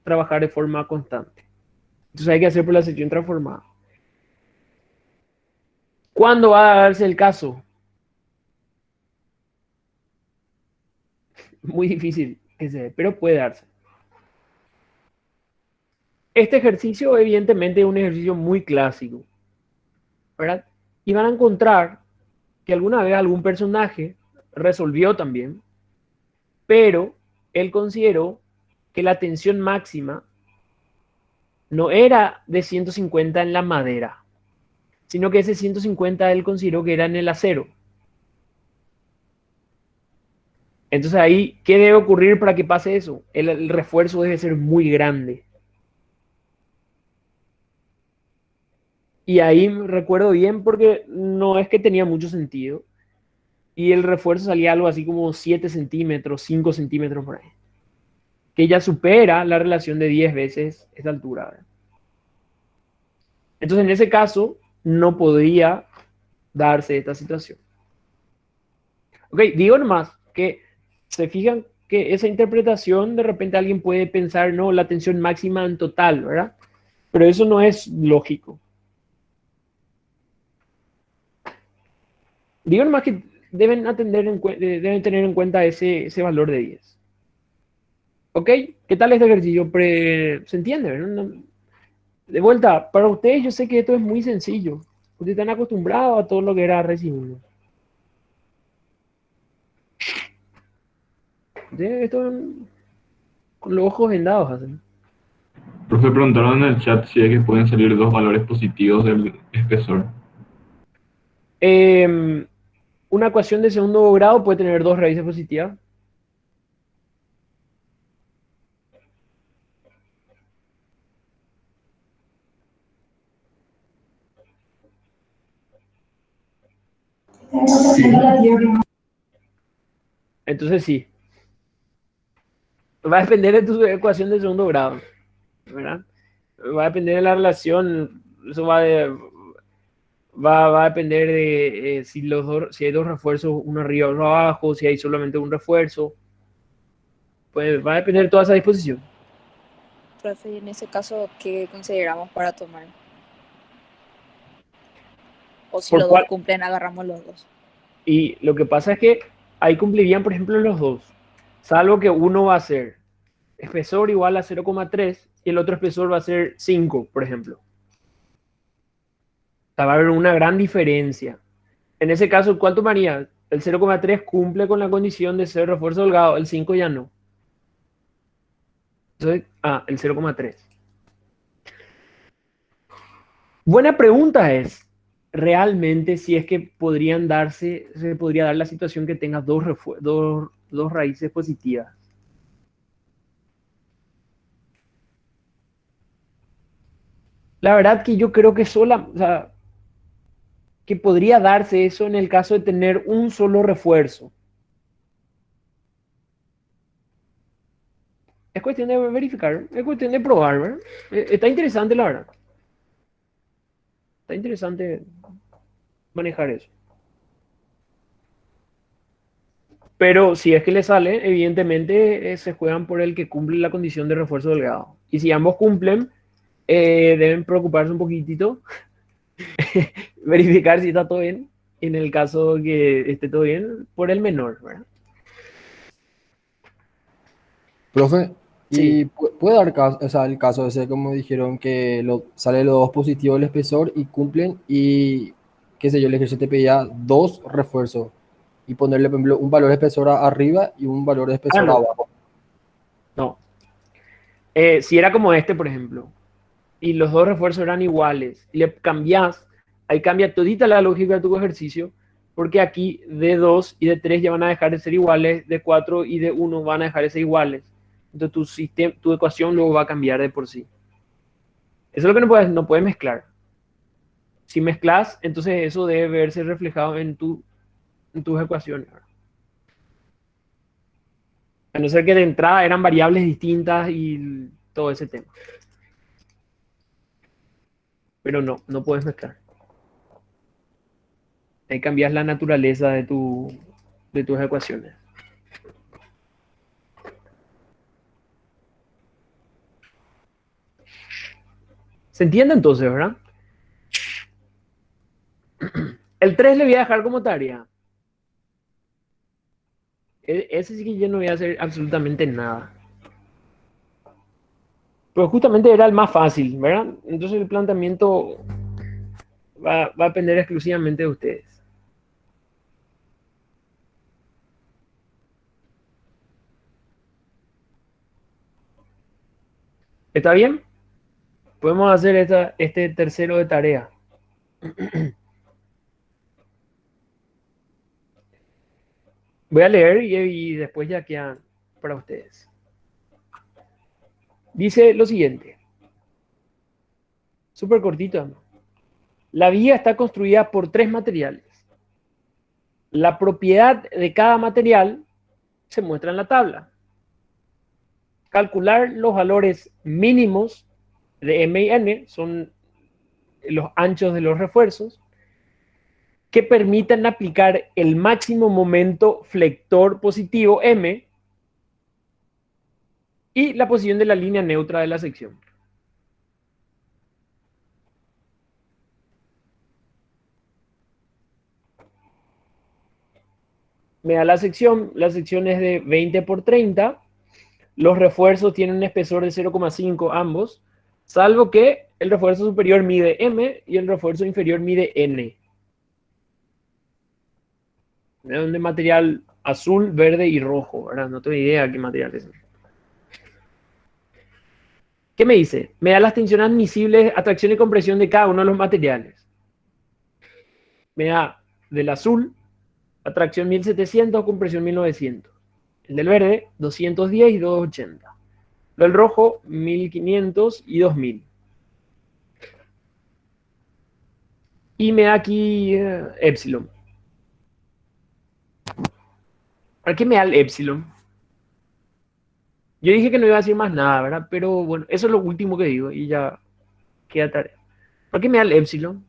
trabajar de forma constante. Entonces hay que hacer por la sección transformada. ¿Cuándo va a darse el caso? Muy difícil que se dé, pero puede darse. Este ejercicio evidentemente es un ejercicio muy clásico, ¿verdad? Y van a encontrar que alguna vez algún personaje resolvió también, pero él consideró que la tensión máxima no era de 150 en la madera, sino que ese 150 él consideró que era en el acero. Entonces ahí, ¿qué debe ocurrir para que pase eso? El refuerzo debe ser muy grande. Y ahí recuerdo bien porque no es que tenía mucho sentido. Y el refuerzo salía algo así como 7 centímetros, 5 centímetros por ahí. Que ya supera la relación de 10 veces esa altura, ¿verdad? Entonces en ese caso no podría darse esta situación. Ok, digo nomás que se fijan que esa interpretación de repente alguien puede pensar, no, la tensión máxima en total, ¿verdad? Pero eso no es lógico. Digo nomás que deben tener en cuenta ese valor de 10. ¿Ok? ¿Qué tal este ejercicio? ¿Se entiende? ¿Verdad? De vuelta, para ustedes yo sé que esto es muy sencillo. Ustedes están acostumbrados a todo lo que era recibido. Esto con los ojos vendados hacen. Profe, preguntaron en el chat si es que pueden salir dos valores positivos del espesor. Una ecuación de segundo grado puede tener dos raíces positivas. Entonces sí. Va a depender de tu ecuación de segundo grado, ¿verdad? Va a depender de la relación. Eso va a depender de si hay dos refuerzos, uno arriba o uno abajo, si hay solamente un refuerzo. Pues va a depender de toda esa disposición. Profe, y en ese caso, ¿qué consideramos para tomar? O si ¿Por los dos cuál? cumplen, agarramos los dos. Y lo que pasa es que ahí cumplirían, por ejemplo, los dos. Salvo que uno va a ser espesor igual a 0,3 y el otro espesor va a ser 5, por ejemplo. O sea, va a haber una gran diferencia. En ese caso, ¿cuál tomaría? El 0,3 cumple con la condición de ser refuerzo holgado, el 5 ya no. Entonces, el 0,3. Buena pregunta es, realmente, si es que se podría dar la situación que tengas dos raíces positivas. La verdad que yo creo que o sea, que podría darse eso en el caso de tener un solo refuerzo. Es cuestión de verificar, es cuestión de probar, ¿verdad? Está interesante, la verdad. Está interesante manejar eso. Pero si es que le sale, evidentemente se juegan por el que cumple la condición de refuerzo delgado. Y si ambos cumplen, deben preocuparse un poquitito, verificar si está todo bien. En el caso que esté todo bien, por el menor, ¿verdad? Profe, Sí. y puede dar caso, o sea, el caso ese, como dijeron, que sale los dos positivos el espesor y cumplen y, qué sé yo, el ejercicio te pedía dos refuerzos y ponerle, por ejemplo, un valor de espesor arriba y un valor de espesor No, abajo. no. Si era como este, por ejemplo, y los dos refuerzos eran iguales, y le cambias, ahí cambia todita la lógica de tu ejercicio, porque aquí D2 y D3 ya van a dejar de ser iguales, D4 y D1 van a dejar de ser iguales. Entonces tu ecuación luego va a cambiar de por sí. Eso es lo que no puedes mezclar. Si mezclas, entonces eso debe verse reflejado en tus ecuaciones. A no ser que de entrada eran variables distintas y todo ese tema. Pero no puedes mezclar. Ahí cambias la naturaleza de tus ecuaciones. ¿Se entiende entonces, verdad? El 3 le voy a dejar como tarea. Ese sí que yo no voy a hacer absolutamente nada. Pero justamente era el más fácil, ¿verdad? Entonces el planteamiento va a depender exclusivamente de ustedes. ¿Está bien? Podemos hacer este tercero de tarea. Voy a leer y después ya quedan para ustedes. Dice lo siguiente. Súper cortito. La vía está construida por tres materiales. La propiedad de cada material se muestra en la tabla. Calcular los valores mínimos de M y N, son los anchos de los refuerzos, que permitan aplicar el máximo momento flector positivo M y la posición de la línea neutra de la sección. Me da la sección es de 20 por 30, los refuerzos tienen un espesor de 0,5 ambos, salvo que el refuerzo superior mide M y el refuerzo inferior mide N. Es de material azul, verde y rojo, ¿verdad? No tengo idea qué material es. ¿Qué me dice? Me da las tensiones admisibles, atracción y compresión de cada uno de los materiales. Me da del azul, atracción 1700, compresión 1900. El del verde, 210 y 280. Del rojo, 1500 y 2000. Y me da aquí epsilon. ¿Para qué me da el epsilon? Yo dije que no iba a decir más nada, ¿verdad? Pero bueno, eso es lo último que digo y ya queda tarea. ¿Para qué me da el epsilon?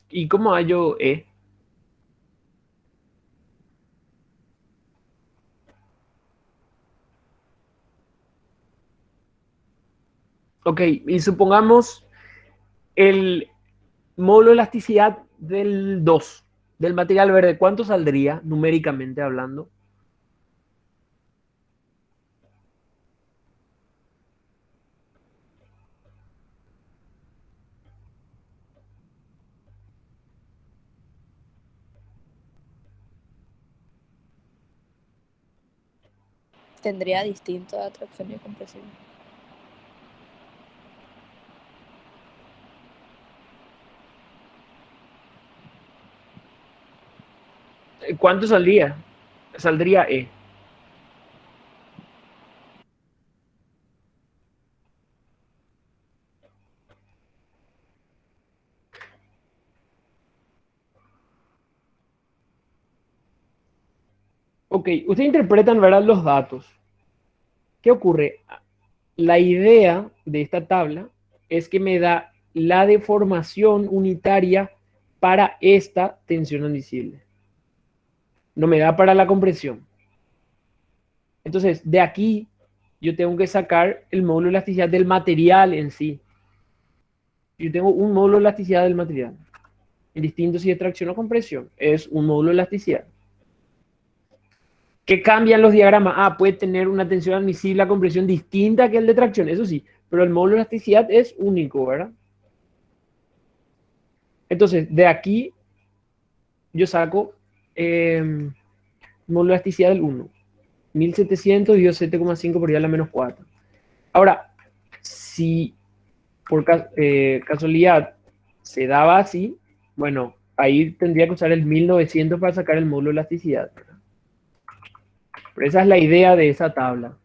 ¿Y cómo hallo E? Ok, y supongamos el módulo de elasticidad del 2, del material verde, ¿cuánto saldría numéricamente hablando? Tendría distinto de atracción y compresión. ¿Cuánto saldría? Saldría E. Ok, ustedes interpretan, ¿verdad? Los datos. ¿Qué ocurre? La idea de esta tabla es que me da la deformación unitaria para esta tensión admisible. No me da para la compresión. Entonces, de aquí yo tengo que sacar el módulo de elasticidad del material en sí. Yo tengo un módulo de elasticidad del material. Indistinto si es tracción o compresión. Es un módulo de elasticidad. ¿Qué cambian los diagramas? Ah, puede tener una tensión admisible a compresión distinta que el de tracción, eso sí. Pero el módulo de elasticidad es único, ¿verdad? Entonces, de aquí yo saco módulo de elasticidad del 1. 1700 y 7,5 por igual a menos 4. Ahora, si por casualidad se daba así, bueno, ahí tendría que usar el 1900 para sacar el módulo de elasticidad, ¿verdad? Pero esa es la idea de esa tabla.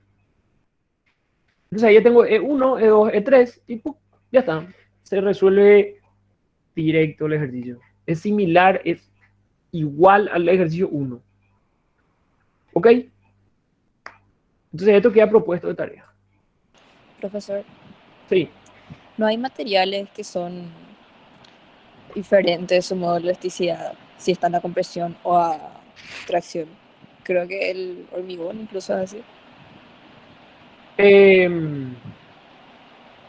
Entonces ahí ya tengo E1, E2, E3 y ¡pum! Ya está. Se resuelve directo el ejercicio. Es similar, es igual al ejercicio 1. ¿Ok? Entonces esto queda propuesto de tarea. Profesor, Sí. ¿no hay materiales que son diferentes de su módulo de elasticidad si están a compresión o a tracción? Creo que el hormigón incluso es así.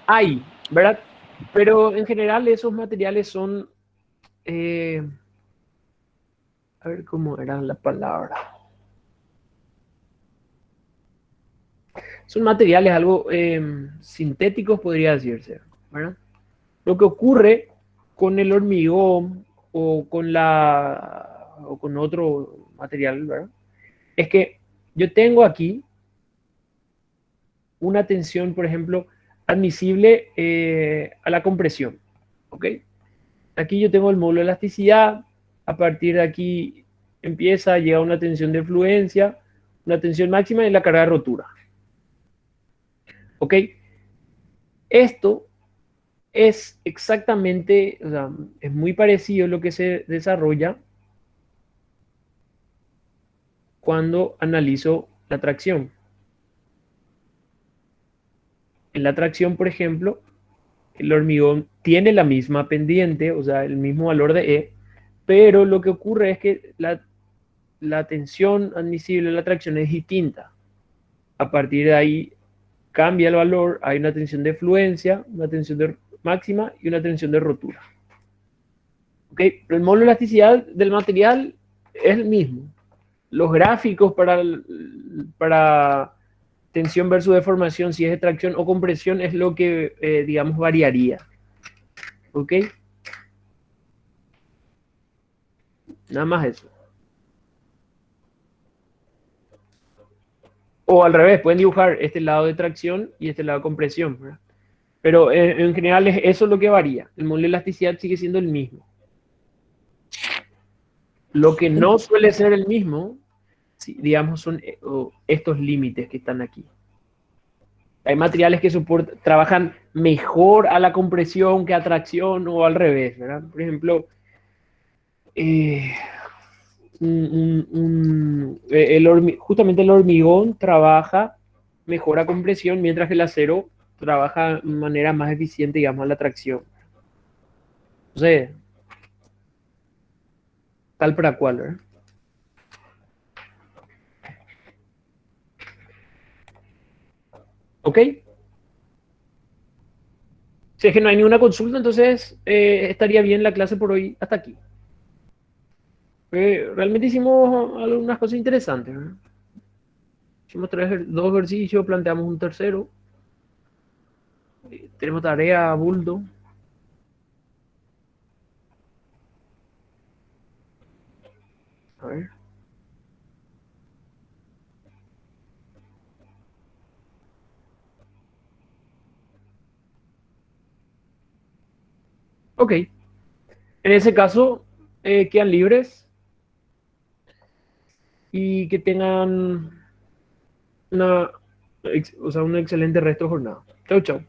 Hay, ¿verdad? Pero en general esos materiales son... a ver cómo era la palabra. Son materiales algo sintéticos, podría decirse, ¿verdad? Lo que ocurre con el hormigón o con otro material, ¿verdad? Es que yo tengo aquí una tensión, por ejemplo, admisible a la compresión, ¿ok? Aquí yo tengo el módulo de elasticidad, a partir de aquí empieza a llegar una tensión de fluencia, una tensión máxima y la carga de rotura. ¿Ok? Esto es exactamente, o sea, es muy parecido a lo que se desarrolla cuando analizo la tracción. En la tracción, por ejemplo, el hormigón tiene la misma pendiente, o sea, el mismo valor de E, pero lo que ocurre es que la tensión admisible de la tracción es distinta. A partir de ahí cambia el valor, hay una tensión de fluencia, una tensión de máxima y una tensión de rotura. ¿Ok? Pero el módulo de elasticidad del material es el mismo. Los gráficos para tensión versus deformación, si es de tracción o compresión, es lo que, digamos, variaría. ¿Ok? Nada más eso. O al revés, pueden dibujar este lado de tracción y este lado de compresión, ¿verdad? Pero en general es eso lo que varía. El modelo de elasticidad sigue siendo el mismo. Lo que no suele ser el mismo, digamos, son estos límites que están aquí. Hay materiales que trabajan mejor a la compresión que a tracción o al revés, ¿verdad? Por ejemplo, justamente el hormigón trabaja mejor a compresión, mientras que el acero trabaja de manera más eficiente, digamos, a la tracción. Entonces, tal para cual, ¿verdad? ¿Ok? Si es que no hay ninguna consulta, entonces estaría bien la clase por hoy hasta aquí. Realmente hicimos algunas cosas interesantes, ¿verdad? Hicimos dos ejercicios, planteamos un tercero. Tenemos tarea, bulto. A ver. Ok. En ese caso, quedan libres y que tengan una excelente resto de jornada. Chau, chau.